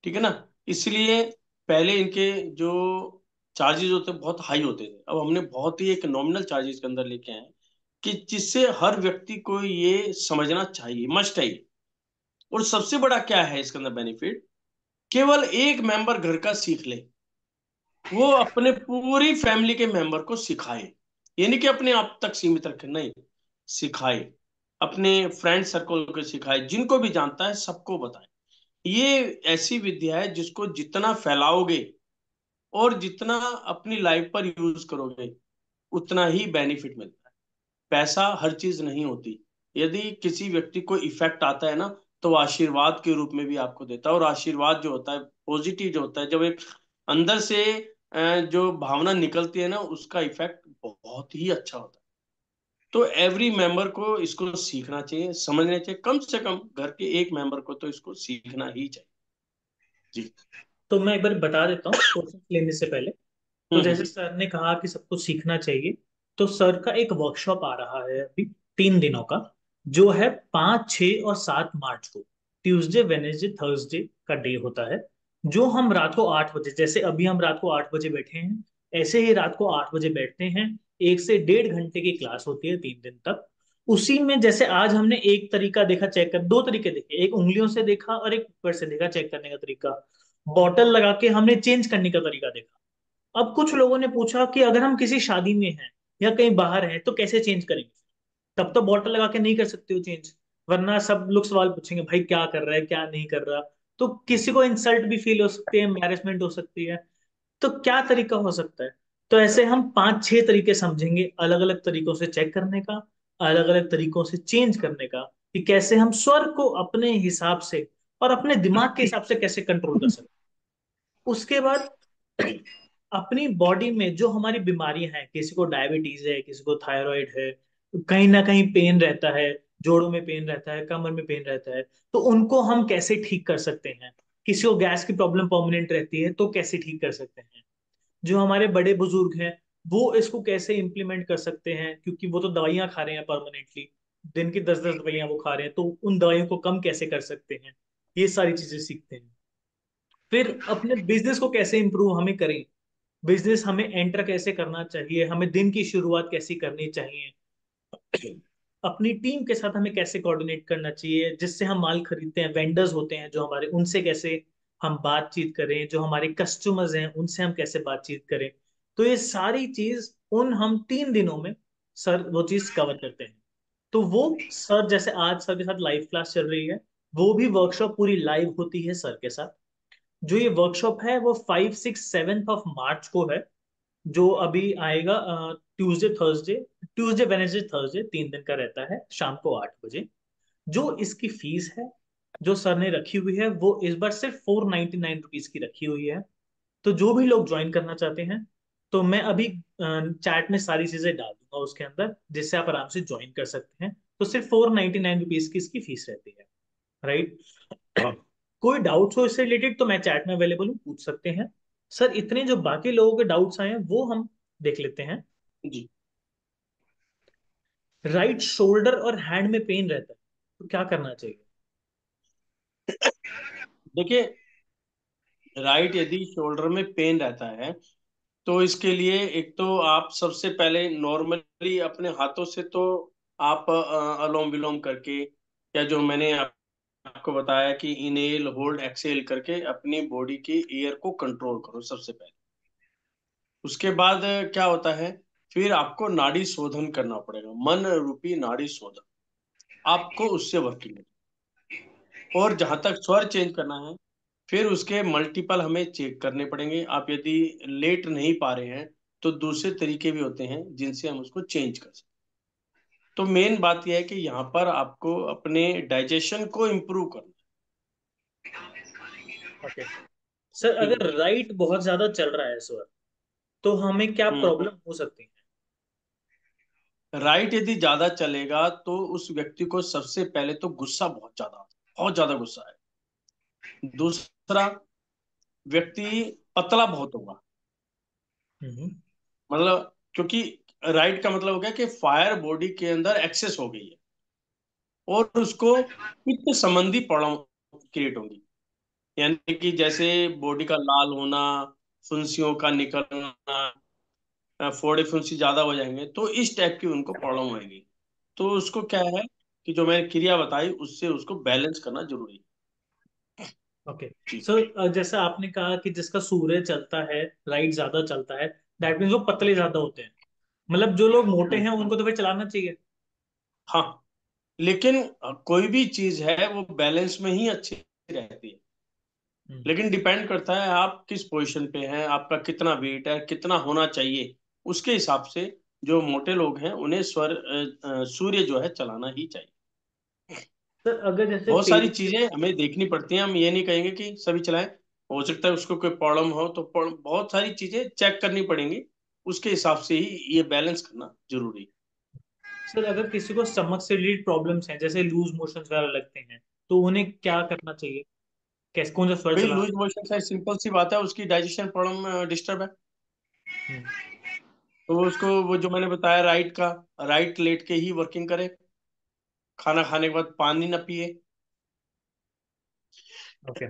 ठीक है ना। इसलिए पहले इनके जो चार्जेस होते बहुत हाई होते थे, अब हमने बहुत ही एक नॉमिनल चार्जेस के अंदर लेके आए हैं, कि जिससे हर व्यक्ति को ये समझना चाहिए, मस्ट है ये। और सबसे बड़ा क्या है इसके अंदर बेनिफिट, केवल एक मेंबर घर का सीख ले, वो अपने पूरी फैमिली के मेंबर को सिखाए। ये नहीं कि अपने आप तक सीमित रखे, नहीं, सिखाए, अपने फ्रेंड सर्कल को सिखाए, जिनको भी जानता है सबको बताए। ये ऐसी विद्या है जिसको जितना फैलाओगे और जितना अपनी लाइफ पर यूज करोगे उतना ही बेनिफिट मिलता है। पैसा हर चीज नहीं होती। यदि किसी व्यक्ति को इफेक्ट आता है ना, तो वो आशीर्वाद के रूप में भी आपको देता है। और आशीर्वाद जो होता है, पॉजिटिव जो होता है, जब एक अंदर से जो भावना निकलती है ना, उसका इफेक्ट बहुत ही अच्छा होता है। तो एवरी मेंबर को इसको सीखना चाहिए, समझना चाहिए, कम से कम घर के एक मेंबर को तो इसको सीखना ही चाहिए। जी। तो मैं एक बार बता देता हूँ क्वेश्चन लेने से पहले। तो जैसे हम्म। सर ने कहा कि सबको सीखना चाहिए, तो सर का एक वर्कशॉप आ रहा है अभी 3 दिनों का, जो है 5, 6 और 7 मार्च को, ट्यूसडे वेनेसडे थर्सडे का डे होता है। जो हम रात को 8 बजे, जैसे अभी हम रात को 8 बजे बैठे हैं, ऐसे ही रात को 8 बजे बैठते हैं, 1 से 1.5 घंटे की क्लास होती है 3 दिन तक। उसी में जैसे आज हमने एक तरीका देखा चेक कर, दो तरीके देखे, एक उंगलियों से देखा और एक ऊपर से देखा चेक करने का तरीका। बॉटल लगा के हमने चेंज करने का तरीका देखा। अब कुछ लोगों ने पूछा कि अगर हम किसी शादी में हैं या कहीं बाहर हैं तो कैसे चेंज करेंगे। तब तो बॉटल लगा के नहीं कर सकते हो चेंज, वरना सब लोग सवाल पूछेंगे भाई क्या कर रहा है क्या नहीं कर रहा। तो किसी को इंसल्ट भी फील हो सकती है, एम्बैरेसमेंट हो सकती है। तो क्या तरीका हो सकता है। तो ऐसे हम 5-6 तरीके समझेंगे अलग अलग तरीकों से चेक करने का, अलग अलग तरीकों से चेंज करने का, कि कैसे हम स्वर को अपने हिसाब से और अपने दिमाग के हिसाब से कैसे कंट्रोल कर सकते हैं। उसके बाद अपनी बॉडी में जो हमारी बीमारियां हैं, किसी को डायबिटीज है, किसी को थायराइड है, कहीं ना कहीं पेन रहता है, जोड़ों में पेन रहता है, कमर में पेन रहता है, तो उनको हम कैसे ठीक कर सकते हैं। किसी को गैस की प्रॉब्लम परमानेंट रहती है तो कैसे ठीक कर सकते हैं। जो हमारे बड़े बुजुर्ग हैं वो इसको कैसे इम्प्लीमेंट कर सकते हैं, क्योंकि वो तो दवाइयां खा रहे हैं परमानेंटली, दिन की 10-10 दवाइयां वो खा रहे हैं, तो उन दवाइयों को कम कैसे कर सकते हैं। ये सारी चीजें सीखते हैं। फिर अपने बिजनेस को कैसे इंप्रूव हमें करें, बिजनेस हमें एंटर कैसे करना चाहिए, हमें दिन की शुरुआत कैसी करनी चाहिए, अपनी टीम के साथ हमें कैसे कोऑर्डिनेट करना चाहिए, जिससे हम माल खरीदते हैं, वेंडर्स होते हैं जो हमारे, उनसे कैसे हम बातचीत करें, जो हमारे कस्टमर्स हैं उनसे हम कैसे बातचीत करें। तो ये सारी चीज उन हम 3 दिनों में सर वो चीज कवर करते हैं। तो वो सर जैसे आज सर के साथ लाइव क्लास चल रही है, वो भी वर्कशॉप पूरी लाइव होती है सर के साथ। जो ये वर्कशॉप है वो 5, 6, 7 मार्च को है, जो अभी आएगा Tuesday Thursday, Tuesday Wednesday Thursday 3 दिन का रहता है शाम को 8 बजे। जो इसकी फीस है जो सर ने रखी हुई है वो इस बार सिर्फ 499 रुपीज की रखी हुई है। तो जो भी लोग ज्वाइन करना चाहते हैं, तो मैं अभी चैट में सारी चीजें डाल दूंगा उसके अंदर, जिससे आप आराम से ज्वाइन कर सकते हैं। तो सिर्फ 499 रुपीज की इसकी फीस रहती है। राइट। कोई डाउट्स हो इससे रिलेटेड तो मैं चैट में अवेलेबल हूँ, पूछ सकते हैं। सर इतने जो बाकी लोगों के डाउट्स आए हैं वो हम देख लेते हैं। जी। राइट शोल्डर और हैंड में पेन रहता है तो क्या करना चाहिए। देखिए, राइट यदि शोल्डर में पेन रहता है तो इसके लिए एक तो आप सबसे पहले नॉर्मली अपने हाथों से तो आप अलोम विलोम करके, या जो मैंने आपको बताया कि इनहेल होल्ड एक्सहेल करके अपनी बॉडी की एयर को कंट्रोल करो सबसे पहले। उसके बाद क्या होता है, फिर आपको नाड़ी शोधन करना पड़ेगा, मन रूपी नाड़ी शोधन आपको उससे वर्किंग है। और जहां तक स्वर चेंज करना है, फिर उसके मल्टीपल हमें चेक करने पड़ेंगे। आप यदि लेट नहीं पा रहे हैं तो दूसरे तरीके भी होते हैं जिनसे हम उसको चेंज कर सकते। तो मेन बात यह है कि यहाँ पर आपको अपने डाइजेशन को इम्प्रूव करना ओके। सर है। अगर राइट बहुत ज्यादा चल रहा है स्वर, तो हमें क्या हम्म। प्रॉब्लम हो सकती है। राइट यदि ज्यादा चलेगा तो उस व्यक्ति को सबसे पहले तो गुस्सा बहुत ज्यादा गुस्सा है। दूसरा, व्यक्ति पतला बहुत होगा। हम्म। मतलब क्योंकि राइट का मतलब हो गया कि फायर बॉडी के अंदर एक्सेस हो गई है और उसको पित्त संबंधी प्रॉब्लम क्रिएट होगी। यानी कि जैसे बॉडी का लाल होना, फुंसियों का निकलना, फोड़े फुंसी ज्यादा हो जाएंगे, तो इस टाइप की उनको प्रॉब्लम होगी। तो उसको क्या है कि जो मैंने क्रिया बताई उससे उसको बैलेंस करना जरूरी है। ओके। जी। सर जैसा आपने कहा कि जिसका सूर्य चलता है, राइट ज्यादा चलता है, दैट मीन्स वो पतले ज्यादा होते हैं। मतलब जो लोग मोटे हम्म। हैं उनको तो फिर चलाना चाहिए। हाँ, लेकिन कोई भी चीज है वो बैलेंस में ही अच्छी रहती है। हम्म। लेकिन डिपेंड करता है आप किस पोजीशन पे हैं, आपका कितना वेट है, कितना होना चाहिए। उसके हिसाब से जो मोटे लोग हैं उन्हें सूर्य जो है चलाना ही चाहिए। सर अगर जैसे बहुत सारी पेट के, चीजें हमें देखनी पड़ती हैं, हम ये नहीं कहेंगे कि सभी चलाएं। हो सकता है उसको कोई प्रॉब्लम हो तो बहुत सारी चीजें चेक करनी पड़ेंगी। उसके हिसाब से ही ये बैलेंस करना जरूरी है। सर अगर किसी को स्टमक से रिलेटेड प्रॉब्लम्स हैं, जैसे लूज मोशंस वगैरह लगते हैं, तो उन्हें क्या करना चाहिए, कैसे कौन सा स्वर भाई चलाना लूज मोशन से सिंपल सी बात है, उसकी डाइजेशन प्रॉब्लम डिस्टर्ब है। चाहिए। तो उसको वो जो मैंने बताया राइट का, राइट लेट के ही वर्किंग करे, खाना खाने के बाद पानी ना पिए। ओके।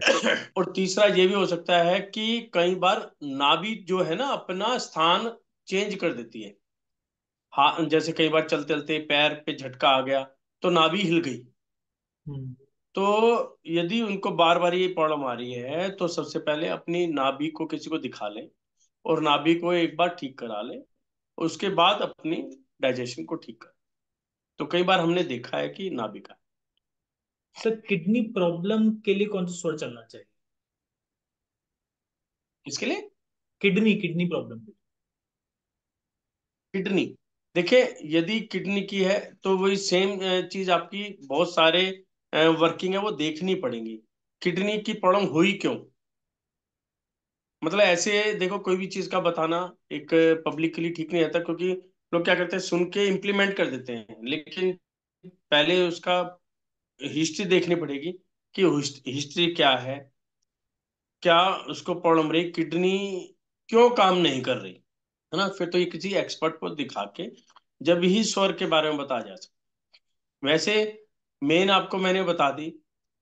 और तीसरा ये भी हो सकता है कि कई बार नाभि जो है ना अपना स्थान चेंज कर देती है। हाँ, जैसे कई बार चलते चलते पैर पे झटका आ गया तो नाभि हिल गई। हम्म। तो यदि उनको बार बार ये प्रॉब्लम आ रही है तो सबसे पहले अपनी नाभि को किसी को दिखा लें, और नाभि को एक बार ठीक करा लें, उसके बाद अपनी डाइजेशन को ठीक करें। तो कई बार हमने देखा है कि नाभि का। सर किडनी प्रॉब्लम के लिए कौन सा स्वर चलना चाहिए? इसके लिए किडनी किडनी प्रॉब्लम के किडनी, देखिए, यदि किडनी की है तो वही सेम चीज आपकी बहुत सारे वर्किंग है वो देखनी पड़ेंगी। किडनी की प्रॉब्लम हुई क्यों, मतलब ऐसे देखो, कोई भी चीज का बताना एक पब्लिक के लिए ठीक नहीं रहता, क्योंकि लोग क्या करते हैं, सुन के इम्प्लीमेंट कर देते हैं, लेकिन पहले उसका हिस्ट्री देखनी पड़ेगी कि हिस्ट्री क्या है, क्या उसको प्रॉब्लम रही, किडनी क्यों काम नहीं कर रही, है ना। फिर तो ये किसी एक्सपर्ट को दिखा के जब ही स्वर के बारे में बताया जा सकता। वैसे मेन आपको मैंने बता दी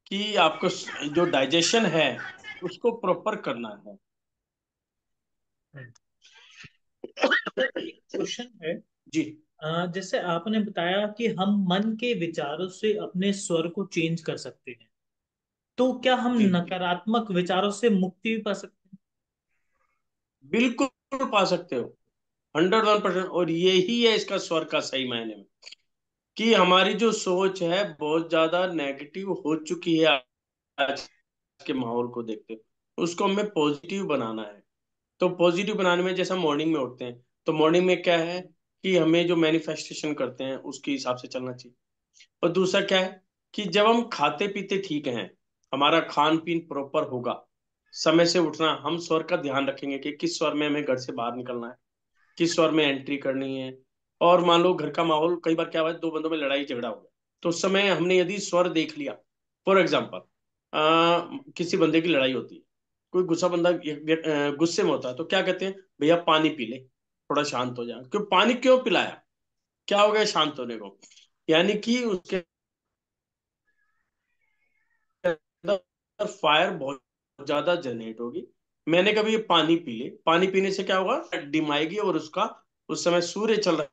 कि आपको जो डाइजेशन है उसको प्रॉपर करना है। लिए। सर एक क्वेश्चन है। जी जैसे आपने बताया कि हम मन के विचारों से अपने स्वर को चेंज कर सकते हैं, तो क्या हम जी, नकारात्मक विचारों से मुक्ति भी पा सकते हैं? बिल्कुल पा सकते हो, 101%। और यही है इसका स्वर का सही मायने में, कि हमारी जो सोच है बहुत ज्यादा नेगेटिव हो चुकी है आज के माहौल को देखते हुए, उसको हमें पॉजिटिव बनाना है। तो पॉजिटिव बनाने में जैसे हम मॉर्निंग में उठते हैं, तो मॉर्निंग में क्या है कि हमें जो मैनिफेस्टेशन करते हैं उसके हिसाब से चलना चाहिए। और दूसरा क्या है कि जब हम खाते पीते ठीक हैं, हमारा खान पीन प्रॉपर होगा, समय से उठना, हम स्वर का ध्यान रखेंगे कि किस स्वर में हमें घर से बाहर निकलना है, किस स्वर में एंट्री करनी है। और मान लो घर का माहौल, कई बार क्या हुआ है, दो बंदों में लड़ाई झगड़ा हो गया, तो उस समय हमने यदि स्वर देख लिया, फॉर एग्जाम्पल किसी बंदे की लड़ाई होती है, कोई गुस्सा बंदा गुस्से में होता है, तो क्या कहते हैं, भैया पानी पी ले, थोड़ा शांत हो जाए। क्यों, पानी क्यों पिलाया, क्या हो गया शांत होने को, यानी कि उसके अंदर फायर बहुत ज्यादा जनरेट होगी। मैंने कभी ये पानी पी ले, पानी पीने से क्या होगा, डिम आएगी, और उसका उस समय सूर्य चल रहा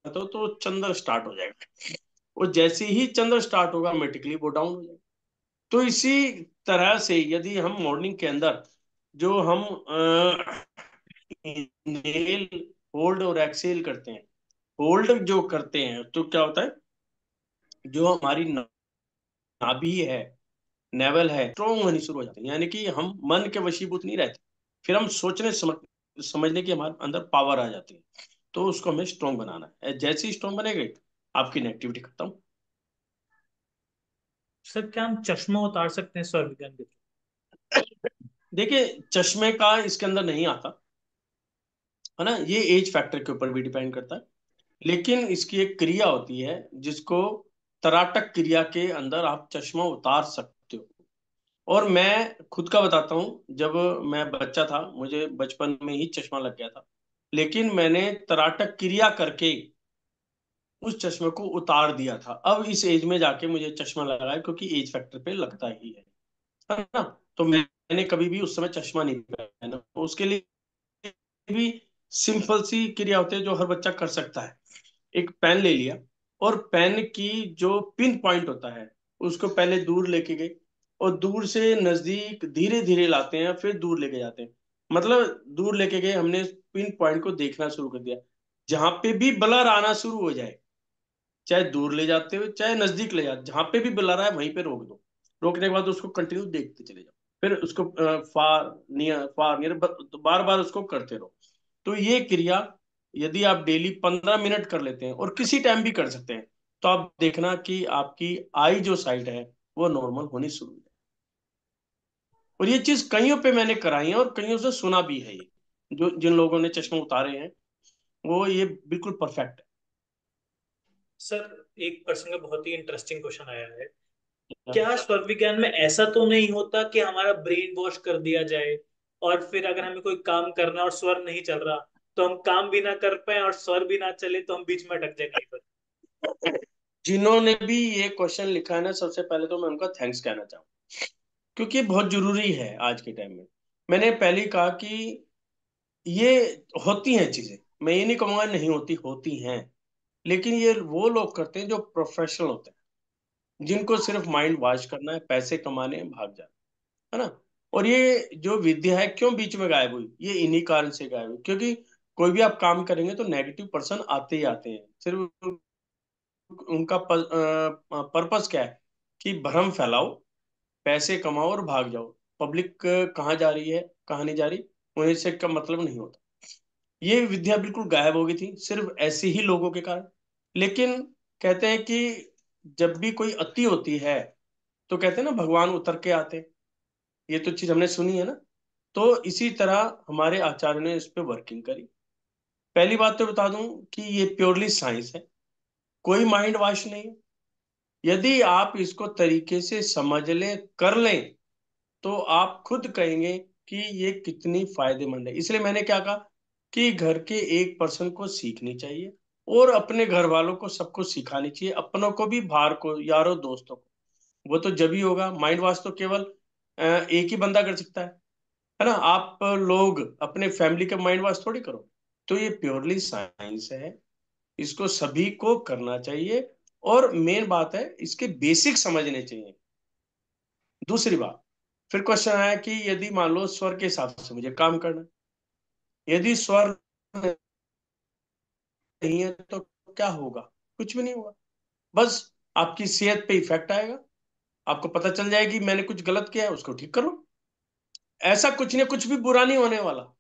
था तो चंद्र स्टार्ट हो जाएगा, और जैसे ही चंद्र स्टार्ट होगा ऑटोमेटिकली वो डाउन हो जाएगा। तो इसी तरह से यदि हम मॉर्निंग के अंदर जो हम इनहेल, होल्ड और एक्सेल करते हैं, होल्ड जो करते हैं तो क्या होता है, जो हमारी नाभि है, नेवल है, स्ट्रोंग होनी शुरू हो जाती है, यानी कि हम मन के वशीभूत नहीं रहते, फिर हम सोचने समझने की हमारे अंदर पावर आ जाती है। तो उसको हमें स्ट्रोंग बनाना है, जैसे ही स्ट्रोंग बनेगी आपकी नेगेटिविटी खत्म। सर क्या हम चश्मा उतार सकते हैं स्वर विज्ञान के थ्रू? देखिए, चश्मे का इसके अंदर नहीं आता, है ना, ये एज फैक्टर के ऊपर भी डिपेंड करता है। लेकिन इसकी एक क्रिया होती है जिसको तराटक क्रिया के अंदर आप चश्मा उतार सकते हो। और मैं खुद का बताता हूँ, जब मैं बच्चा था मुझे बचपन में ही चश्मा लग गया था, लेकिन मैंने तराटक क्रिया करके उस चश्मे को उतार दिया था। अब इस एज में जाके मुझे चश्मा लगा है, क्योंकि एज फैक्टर पे लगता ही है ना। तो मैंने कभी भी उस समय चश्मा नहीं पहना, उसके लिए भी सिंपल सी क्रिया होती है जो हर बच्चा कर सकता है। एक पेन ले लिया, और पेन की जो पिन पॉइंट होता है उसको पहले दूर लेके गए, और दूर से नजदीक धीरे धीरे लाते हैं, फिर दूर लेके जाते हैं। मतलब दूर लेके गए, हमने पिन पॉइंट को देखना शुरू कर दिया, जहां पे भी ब्लर आना शुरू हो जाए, चाहे दूर ले जाते हो चाहे नजदीक ले जाते, जहां पे भी ब्लर आए वहीं पे रोक दो। रोकने के बाद उसको कंटिन्यू देखते चले जाओ, फिर उसको फार नियर, बार बार उसको करते रहो। तो ये क्रिया यदि आप डेली 15 मिनट कर लेते हैं, और किसी टाइम भी कर सकते हैं, तो आप देखना कि आपकी आई जो साइड है वो नॉर्मल होनी शुरू हो जाए। और ये चीज कईयों पे मैंने कराई है और कईयों से सुना भी है, ये जो जिन लोगों ने चश्मा उतारे हैं वो ये बिल्कुल परफेक्ट सर एक पर्सन का बहुत ही इंटरेस्टिंग क्वेश्चन आया है। है। क्या स्वर विज्ञान में ऐसा तो नहीं होता कि हमारा ब्रेन वॉश कर दिया जाए, और फिर अगर हमें कोई काम करना और स्वर नहीं चल रहा, तो हम काम भी ना कर पाए और स्वर भी ना चले, तो हम बीच में अटक जाए कहीं पर? जिन्होंने भी ये क्वेश्चन लिखा है ना, सबसे पहले तो मैं उनका थैंक्स कहना चाहूँ, क्योंकि ये बहुत जरूरी है आज के टाइम में। मैंने पहले ही कहा कि ये होती हैं चीजें, मैं ये नहीं कहूंगा नहीं होती, होती हैं, लेकिन ये वो लोग करते हैं जो प्रोफेशनल होते हैं, जिनको सिर्फ माइंड वॉश करना है, पैसे कमाने हैं, भाग जाना है ना। और ये जो विद्या है क्यों बीच में गायब हुई, ये इन्हीं कारण से गायब हुई, क्योंकि कोई भी आप काम करेंगे तो नेगेटिव पर्सन आते ही आते हैं। सिर्फ उनका पर्पस क्या है कि भ्रम फैलाओ, पैसे कमाओ और भाग जाओ। पब्लिक कहाँ जा रही है, कहाँ नहीं जा रही, उन्हें से का मतलब नहीं होता। ये विद्या बिल्कुल गायब हो गई थी सिर्फ ऐसे ही लोगों के कारण। लेकिन कहते हैं कि जब भी कोई अति होती है तो कहते हैं ना भगवान उतर के आते हैं। ये तो चीज हमने सुनी है ना। तो इसी तरह हमारे आचार्य ने इस पे वर्किंग करी। पहली बात तो बता दूं कि ये प्योरली साइंस है, कोई माइंड वॉश नहीं है। यदि आप इसको तरीके से समझ लें, कर लें, तो आप खुद कहेंगे कि ये कितनी फायदेमंद है। इसलिए मैंने क्या कहा कि घर के एक पर्सन को सीखनी चाहिए और अपने घर वालों को सबको सिखानी चाहिए, अपनों को भी, बाहर को, यारों दोस्तों को। वो तो जब ही होगा। माइंड वॉश तो केवल एक ही बंदा कर सकता है ना। आप लोग अपने फैमिली का माइंड वॉश थोड़ी करो। तो ये प्योरली साइंस है, इसको सभी को करना चाहिए। और मेन बात है, इसके बेसिक समझने चाहिए। दूसरी बात, फिर क्वेश्चन आया कि यदि मान लो स्वर के हिसाब से मुझे काम करना है, यदि स्वर नहीं है तो क्या होगा? कुछ भी नहीं होगा। बस आपकी सेहत पे इफेक्ट आएगा, आपको पता चल जाएगी मैंने कुछ गलत किया है, उसको ठीक करो। ऐसा कुछ नहीं, कुछ भी बुरा नहीं होने वाला,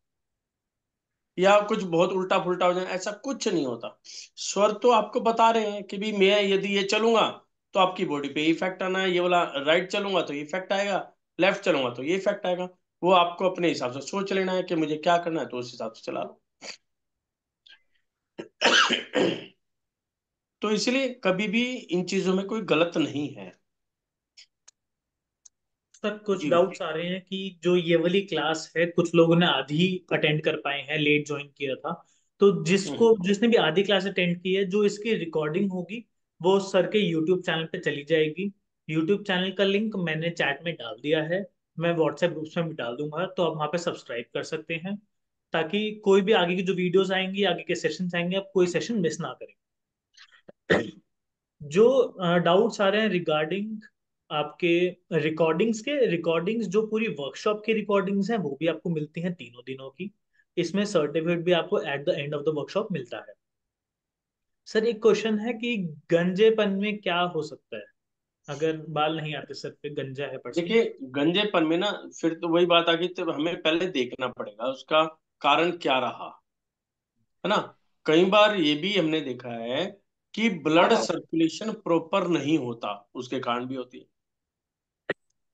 या कुछ बहुत उल्टा फुल्टा हो जाए, ऐसा कुछ नहीं होता। स्वर तो आपको बता रहे हैं कि भी मैं यदि ये चलूंगा तो आपकी बॉडी पे इफेक्ट आना है, ये वाला राइट चलूंगा तो ये इफेक्ट आएगा, लेफ्ट चलूंगा तो ये इफेक्ट आएगा। वो आपको अपने हिसाब से सोच लेना है कि मुझे क्या करना है, तो उस हिसाब से चला लो। तो इसलिए कभी भी इन चीजों में कोई गलत नहीं है। सर कुछ जी। डाउट्स आ रहे हैं कि जो ये वाली क्लास है कुछ लोगों ने आधी अटेंड कर पाए हैं, लेट ज्वाइन किया था। तो हम्म। जिसने भी आधी क्लास अटेंड की है, जो इसकी रिकॉर्डिंग होगी वो सर के यूट्यूब चैनल पे चली जाएगी। यूट्यूब चैनल का लिंक मैंने चैट में डाल दिया है, मैं व्हाट्सएप ग्रुप्स में भी डाल दूंगा, तो आप वहाँ पे सब्सक्राइब कर सकते हैं, ताकि कोई भी आगे की जो वीडियोस आएंगी, आगे के सेशंस आएंगे, आप कोई सेशन मिस ना करें। जो डाउट्स आ रहे हैं रिगार्डिंग आपके रिकॉर्डिंग्स, जो पूरी वर्कशॉप की रिकॉर्डिंग्स हैं वो भी आपको मिलती हैं तीनों दिनों की। इसमें सर्टिफिकेट भी आपको at the end of the workshop मिलता है। सर एक क्वेश्चन है कि गंजेपन में क्या हो सकता है अगर बाल नहीं आते सर पे, गंजा है पर्सन। देखिए, गंजेपन में ना, फिर तो वही बात आ गई, तो हमें पहले देखना पड़ेगा उसका कारण क्या रहा, है ना। कई बार ये भी हमने देखा है कि ब्लड सर्कुलेशन प्रॉपर नहीं होता, उसके कारण भी होती है।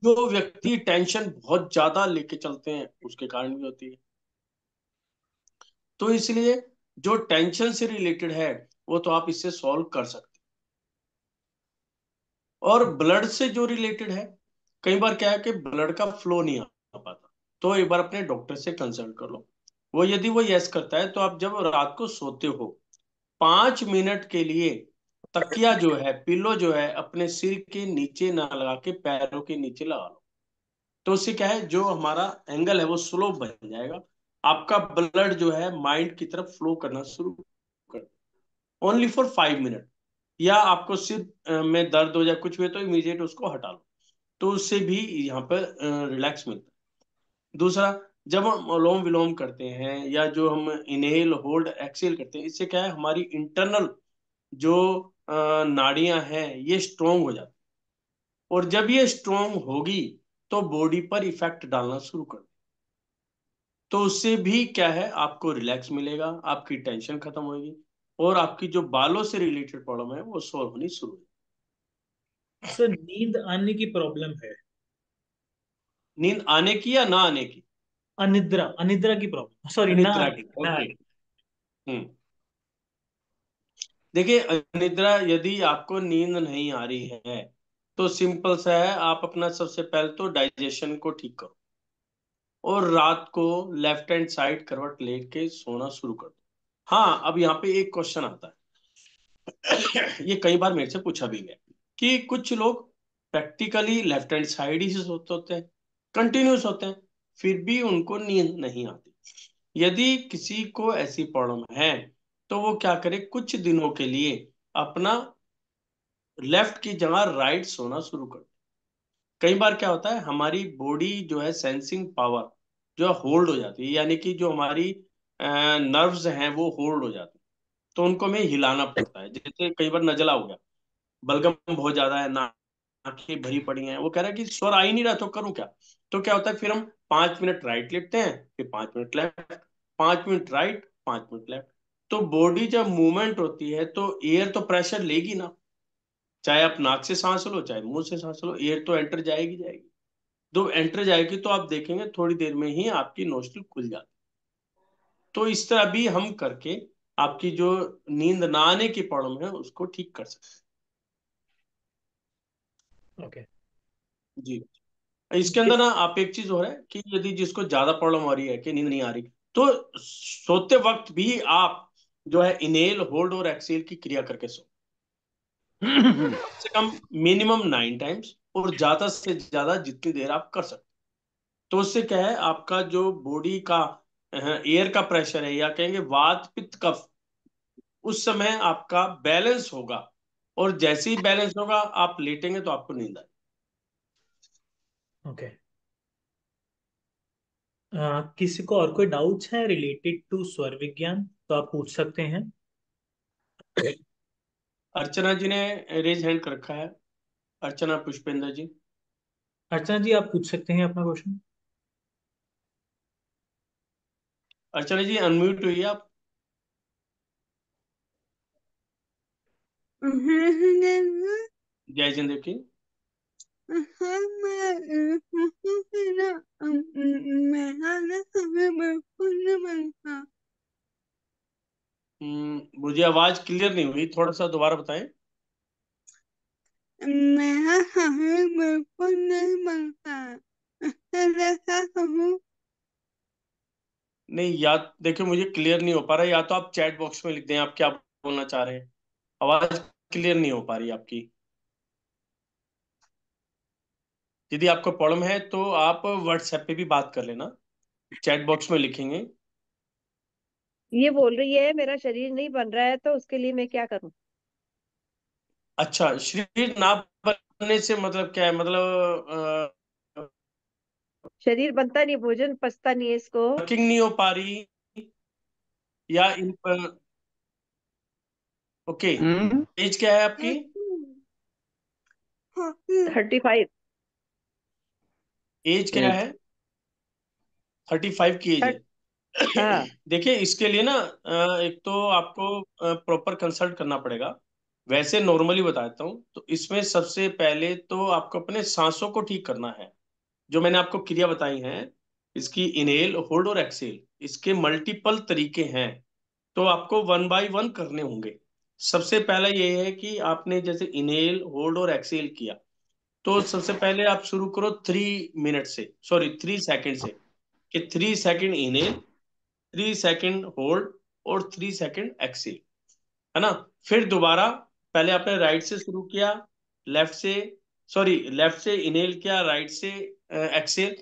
जो व्यक्ति टेंशन बहुत ज्यादा लेके चलते हैं, उसके कारण भी होती है। तो इसलिए जो टेंशन से रिलेटेड है वो तो आप इससे सॉल्व कर सकते हैं। और ब्लड से जो रिलेटेड है, कई बार क्या है कि ब्लड का फ्लो नहीं आ पाता, तो एक बार अपने डॉक्टर से कंसल्ट कर लो। वो यदि वो यस करता है तो आप जब रात को सोते हो, 5 मिनट के लिए तकिया जो है, पिलो जो है, अपने सिर के नीचे ना लगा के पैरों के नीचे लगा लो। तो उससे क्या है, जो हमारा एंगल है वो स्लो बन जाएगा, आपका ब्लड जो है माइंड की तरफ फ्लो करना शुरू कर। Only for 5 minute. या आपको सिर में दर्द हो जाए, कुछ भी, तो इमीडिएट उसको हटा लो। तो उससे भी यहाँ पर रिलैक्स मिलता है। दूसरा, जब हम अनुलोम विलोम करते हैं या जो हम इनहेल होल्ड एक्सेल करते हैं, इससे क्या है, हमारी इंटरनल जो नाड़ियां हैं ये स्ट्रोंग हो जाती है। और जब ये स्ट्रोंग होगी तो बॉडी पर इफेक्ट डालना शुरू कर। तो उससे भी क्या है, आपको रिलैक्स मिलेगा, आपकी टेंशन खत्म होगी, और आपकी जो बालों से रिलेटेड प्रॉब्लम है वो सॉल्व होनी शुरू होगी। सर नींद आने की प्रॉब्लम है। नींद आने की या ना आने की? अनिद्रा अनिद्रा की प्रॉब्लम, सॉरी, ना अनिद्रा आने की, की, ना ओके। आने की। हम्म। देखिए, अनिद्रा, यदि आपको नींद नहीं आ रही है तो सिंपल सा है, आप अपना सबसे पहले तो डाइजेशन को ठीक करो, और रात को लेफ्ट हैंड साइड करवट लेके सोना शुरू कर दो। हाँ, अब यहाँ पे एक क्वेश्चन आता है, ये कई बार मेरे से पूछा भी गया कि कुछ लोग प्रैक्टिकली लेफ्ट हैंड साइड ही से सोते होते हैं, कंटिन्यूस होते हैं, फिर भी उनको नींद नहीं आती। यदि किसी को ऐसी प्रॉब्लम है तो वो क्या करे, कुछ दिनों के लिए अपना लेफ्ट की जगह राइट सोना शुरू कर। कई बार क्या होता है, हमारी बॉडी जो है सेंसिंग पावर जो है होल्ड हो जाती है, यानी कि जो हमारी नर्व्स हैं वो होल्ड हो जाती है, तो उनको हमें हिलाना पड़ता है। जैसे कई बार नजला हो गया, बलगम बहुत ज्यादा है, आंखें भरी पड़ी हैं, वो कह रहा है कि स्वर आ ही नहीं रहा, तो करूं क्या? तो क्या होता है, फिर हम 5 मिनट राइट लेटते हैं, फिर 5 minute left, 5 minute right, 5 minute left. तो बॉडी जब मूवमेंट होती है तो एयर तो प्रेशर लेगी ना, चाहे आप नाक से सांस लो चाहे मुंह से सांस लो, एयर तो एंटर जाएगी जाएगी। जब एंटर जाएगी तो आप देखेंगे थोड़ी देर में ही आपकी नोस्ट्रिल खुल जाती। तो इस तरह भी हम करके आपकी जो नींद ना आने की प्रॉब्लम है उसको ठीक कर सकते ओके। हैं जी। इसके अंदर किस ना आप एक चीज हो रहा है कि यदि जिसको ज्यादा प्रॉब्लम आ रही है कि नींद नहीं आ रही, तो सोते वक्त भी आप जो है इनहेल होल्ड और एक्सहेल की क्रिया करके सो। कम से कम मिनिमम 9 टाइम्स, और ज्यादा से ज्यादा जितनी देर आप कर सकते। तो उससे क्या है, आपका जो बॉडी का एयर का प्रेशर है, या कहेंगे वात पित्त कफ, उस समय आपका बैलेंस होगा। और जैसे ही बैलेंस होगा आप लेटेंगे तो आपको नींद आए। ओके। किसी को और कोई डाउट्स है रिलेटेड टू स्वर विज्ञान तो आप पूछ सकते हैं। अर्चना जी ने रेज हैंड कर रखा है। अर्चना पुष्पेंद्र जी। अर्चना जी आप पूछ सकते हैं अपना क्वेश्चन। अर्चना जी अनम्यूट हुई आप। जय जन देव की। मुझे आवाज क्लियर नहीं हुई, थोड़ा सा दोबारा बताएं। मेरा शरीर बिल्कुल नहीं बनता, इससे कैसा कहूँ? नहीं, या देखिए मुझे क्लियर नहीं हो पा रहा है, या तो आप चैट बॉक्स में लिख दें आप क्या बोलना चाह रहे हैं। आवाज क्लियर नहीं हो पा रही आपकी। यदि आपको प्रॉब्लम है तो आप व्हाट्सएप पे भी बात कर लेना, चैट बॉक्स में लिखेंगे। ये बोल रही है मेरा शरीर नहीं बन रहा है तो उसके लिए मैं क्या करूं। अच्छा, शरीर ना बनने से मतलब क्या है, मतलब शरीर बनता नहीं, भोजन पचता नहीं है इसको। वर्किंग नहीं हो पा रही, या इन पर। ओके। एज क्या है आपकी? 35। एज क्या है? 35 की एज है। हाँ। देखिए इसके लिए ना एक तो आपको प्रॉपर कंसल्ट करना पड़ेगा। वैसे नॉर्मली बताता हूँ, तो इसमें सबसे पहले तो आपको अपने सांसों को ठीक करना है। जो मैंने आपको क्रिया बताई हैं, इसकी इनहेल होल्ड और एक्सहेल, इसके मल्टीपल तरीके हैं, तो आपको वन बाय वन करने होंगे। सबसे पहला ये है कि आपने जैसे इनहेल होल्ड और एक्सहेल किया, तो सबसे पहले आप शुरू करो 3 मिनट से, सॉरी 3 सेकंड से, कि 3 सेकंड इनहेल, 3 सेकंड होल्ड, और 3 सेकंड एक्सेल, है ना। फिर दोबारा, पहले आपने राइट से शुरू किया, लेफ्ट से, सॉरी लेफ्ट से इनहेल किया, राइट से एक्सेल,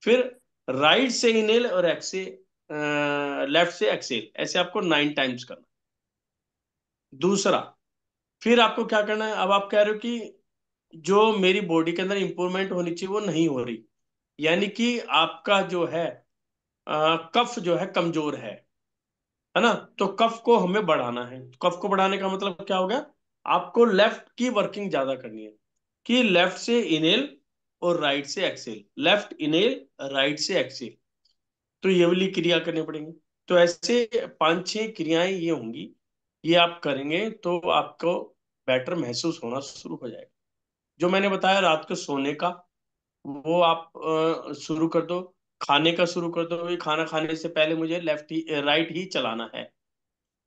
फिर राइट से इनहेल और एक्सेल, लेफ्ट से एक्सेल, ऐसे आपको 9 टाइम्स करना। दूसरा, फिर आपको क्या करना है, अब आप कह रहे हो कि जो मेरी बॉडी के अंदर इंप्रूवमेंट होनी चाहिए वो नहीं हो रही, यानी कि आपका जो है कफ जो है कमजोर है ना। तो कफ को हमें बढ़ाना है। कफ को बढ़ाने का मतलब क्या हो गया, आपको लेफ्ट की वर्किंग ज्यादा करनी है, कि लेफ्ट से इनहेल और राइट से एक्सेल, लेफ्ट इनहेल, राइट से एक्सेल, तो ये वाली क्रिया करनी पड़ेंगी। तो ऐसे 5-6 क्रियाएं ये होंगी, ये आप करेंगे तो आपको बेटर महसूस होना शुरू हो जाएगा। जो मैंने बताया रात को सोने का, वो आप शुरू कर दो। खाने का शुरू कर दो, ये खाना खाने से पहले मुझे लेफ्ट ही राइट ही चलाना है,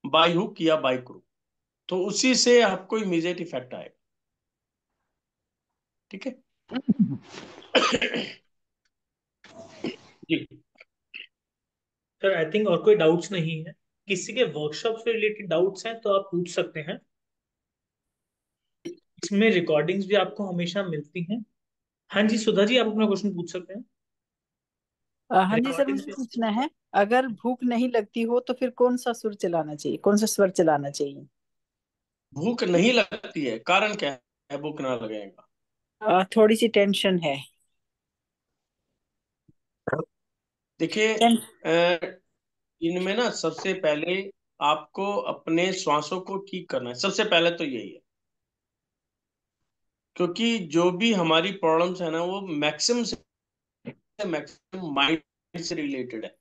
बाई हुक या बाई क्रू, तो उसी से आपको इमीडिएट इफेक्ट आएगा। ठीक है। जी। सर आई थिंक और कोई डाउट्स नहीं है। किसी के वर्कशॉप से रिलेटेड डाउट्स हैं तो आप पूछ सकते हैं। इसमें रिकॉर्डिंग्स भी आपको हमेशा मिलती हैं। हाँ जी सुधा जी आप अपना क्वेश्चन पूछ सकते हैं। हाँ जी सर, रिकॉर्डिंग्स मुझे भी। पूछना है। अगर भूख नहीं लगती हो तो फिर कौन सा सुर चलाना चाहिए, कौन सा स्वर चलाना चाहिए? भूख नहीं लगती है, कारण क्या है भूख ना लगेगा? थोड़ी सी टेंशन है। देखिए, टें- इनमें ना सबसे पहले आपको अपने श्वासों को ठीक करना है, सबसे पहले तो यही है। क्योंकि जो भी हमारी प्रॉब्लम्स है ना, वो मैक्सिमम से मैक्सिमम माइंड से रिलेटेड है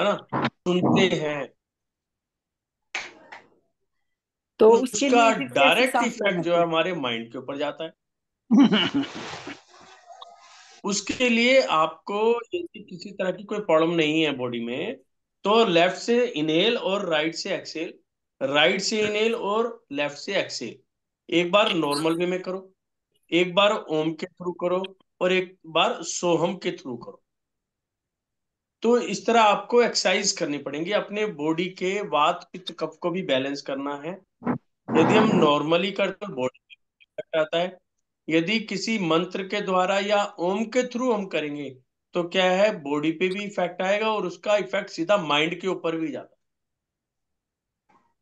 ना। सुनते हैं, तो उसके उसका लिए फिर कैसे डायरेक्ट सांस लेना इफेक्ट जो है हमारे माइंड के ऊपर जाता है। चाहिए? उसके लिए आपको, यदि किसी तरह की कोई प्रॉब्लम नहीं है बॉडी में, तो लेफ्ट से इनहेल और राइट से एक्सेल, राइट से इनहेल और लेफ्ट से एक्सेल, एक बार नॉर्मल वे में करो, एक बार ओम के थ्रू करो, और एक बार सोहम के थ्रू करो। तो इस तरह आपको एक्सरसाइज करनी पड़ेंगी, अपने बॉडी के वात पित्त कफ को भी बैलेंस करना है। यदि हम नॉर्मली करते तो बॉडी इफेक्ट आता है, यदि किसी मंत्र के द्वारा या ओम के थ्रू हम करेंगे तो क्या है, बॉडी पे भी इफेक्ट आएगा और उसका इफेक्ट सीधा माइंड के ऊपर भी जाता है।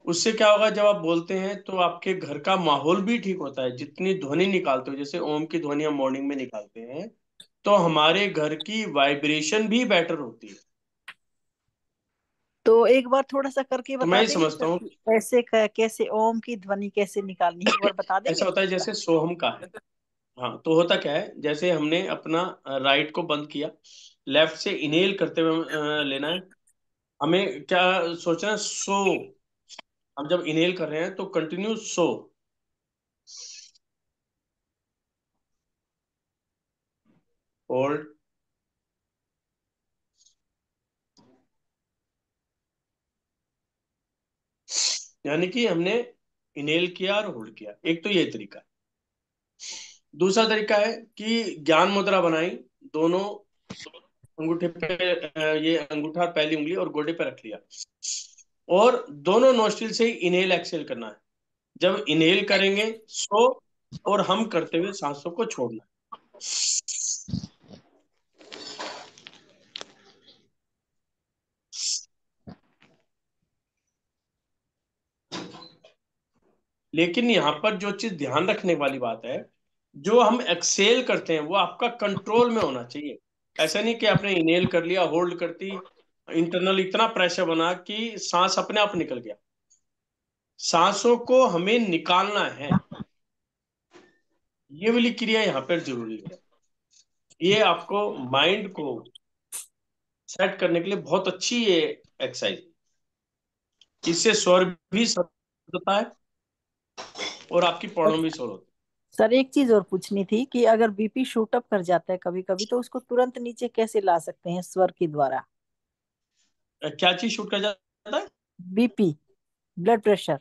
उससे क्या होगा, जब आप बोलते हैं तो आपके घर का माहौल भी ठीक होता है। जितनी ध्वनि निकालते हो, जैसे ओम की ध्वनि हम मॉर्निंग में निकालते हैं, तो हमारे घर की वाइब्रेशन भी बेटर होती है। तो एक बार थोड़ा सा करके तो मैं बता ये देंगे समझता सर हूँ, कि कैसे कैसे ओम की ध्वनि कैसे निकालनी है, एक बार बता देंगे ऐसा होता है तरीका? जैसे सोहम का है। हाँ, तो होता क्या है, जैसे हमने अपना राइट को बंद किया, लेफ्ट से इनहेल करते हुए लेना है। हमें क्या सोचना है, सो। हम जब इनहेल कर रहे हैं तो कंटिन्यू सो, होल्ड, यानी कि हमने इनहेल किया और होल्ड किया। एक तो ये तरीका है। दूसरा तरीका है कि ज्ञान मुद्रा बनाई, दोनों अंगूठे पे, ये अंगूठा पहली उंगली और गोडे पे रख लिया, और दोनों नोस्ट्रिल से ही इनहेल एक्सेल करना है। जब इनहेल करेंगे सो, और हम करते हुए सांसों को छोड़ना है। लेकिन यहाँ पर जो चीज ध्यान रखने वाली बात है, जो हम एक्सेल करते हैं वो आपका कंट्रोल में होना चाहिए। ऐसा नहीं कि आपने इनहेल कर लिया, होल्ड करती, इंटरनल इतना प्रेशर बना कि सांस अपने आप निकल गया। सांसों को हमें निकालना है, ये वाली क्रिया यहाँ पर जरूरी है। ये आपको माइंड को सेट करने के लिए बहुत अच्छी ये एक्सरसाइज। इससे स्वर भी सही होता है और आपकी प्रॉब्लम भी सॉल्व होती सर एक चीज और पूछनी थी कि अगर बीपी शूट अप कर जाता है कभी कभी, तो उसको तुरंत नीचे कैसे ला सकते हैं स्वर के द्वारा? है। क्या चीज शूट कर जाता है? BP, blood pressure.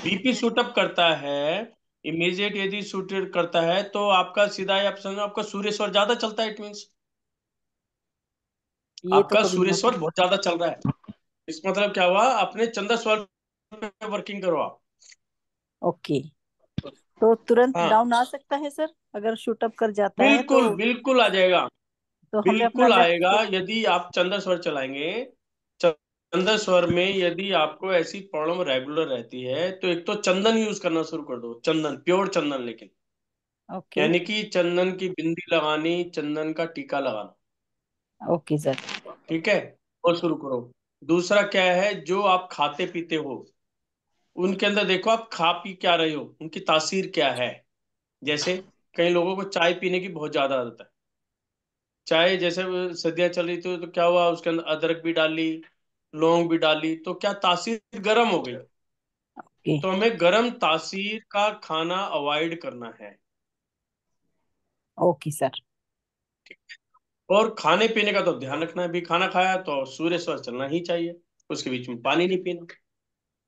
BP shoot up करता है, इमीडिएट यदि शूट करता है तो आपका सीधा ही आप समझो, आपका सूर्य स्वर ज्यादा चलता है, इट मीन्स ये तो आपका कभी सूर्य नोटिस। स्वर बहुत ज्यादा चल रहा है। इस मतलब क्या हुआ, अपने चंद्र स्वर पे वर्किंग करो आप। ओके, तो तुरंत हाँ, डाउन आ सकता है सर अगर शूट अप कर जाता है तो? बिल्कुल बिल्कुल आ जाएगा, तो हमें अपना बिल्कुल लेफ्ट आएगा। फुट। यदि आप चंद्र स्वर चलाएंगे, चंद्र स्वर में यदि आपको ऐसी प्रॉब्लम रेगुलर रहती है, तो एक तो चंदन यूज करना शुरू कर दो, चंदन, प्योर चंदन, लेकिन ओके। यानी कि चंदन की बिंदी लगानी, चंदन का टीका लगाना। Okay sir. ठीक है, और शुरू करो। दूसरा क्या है, जो आप खाते पीते हो उनके अंदर देखो, आप खा पी क्या रहे हो, उनकी तासीर क्या है। जैसे कई लोगों को चाय पीने की बहुत ज्यादा आदत है। चाय जैसे सर्दियां चल रही थी तो क्या हुआ, उसके अंदर अदरक भी डाली, लौंग भी डाली, तो क्या तासीर गर्म हो गई। ओके। तो हमें गर्म तासीर का खाना अवॉइड करना है। Okay sir. और खाने पीने का तो ध्यान रखना है भी, खाना खाया तो सूर्य स्वर चलना ही चाहिए, उसके बीच में पानी नहीं पीना।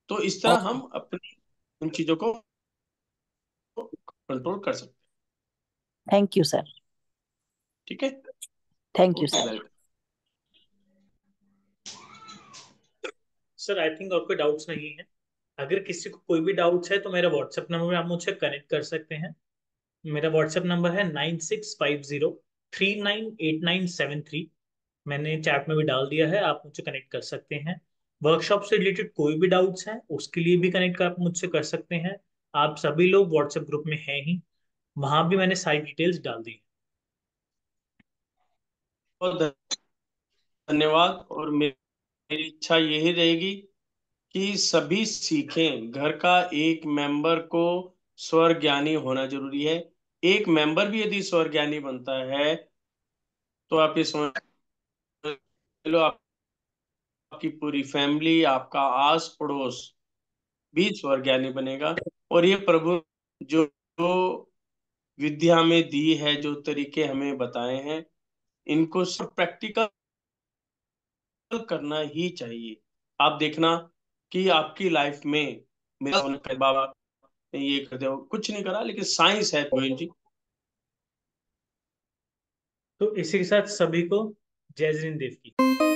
तो इस तरह ओके। हम अपनी उन चीजों को कंट्रोल कर सकते हैं। Thank you sir. ठीक है, thank you okay, sir. Welcome. Sir I think और कोई डाउट्स नहीं है। अगर किसी को कोई भी डाउट्स है तो मेरा व्हाट्सएप नंबर में आप मुझसे कनेक्ट कर सकते हैं। मेरा व्हाट्सएप नंबर है 9650398973। मैंने चैट में भी डाल दिया है, आप मुझसे कनेक्ट कर सकते हैं। वर्कशॉप से रिलेटेड कोई भी डाउट्स हैं उसके लिए भी कनेक्ट आप मुझसे कर सकते हैं। आप सभी लोग व्हाट्सएप ग्रुप में हैं ही, वहां भी मैंने सारी डिटेल्स डाल दी। बहुत धन्यवाद। और मेरी इच्छा यही रहेगी कि सभी सीखें। घर का एक मेंबर को स्वर ज्ञानी होना जरूरी है। एक मेंबर भी यदि स्वर ज्ञानी बनता है तो आप ये समझ लो, आपकी पूरी फैमिली, आपका आस पड़ोस भी स्वर ज्ञानी बनेगा। और ये प्रभु जो विद्या में दी है, जो तरीके हमें बताए हैं, इनको सब प्रैक्टिकल करना ही चाहिए। आप देखना कि आपकी लाइफ में, मेरा होने के बाबा ने ये कर दिया, कुछ नहीं करा, लेकिन साइंस है गोविंद जी। तो इसी के साथ सभी को जय जिनेन्द्र देव की।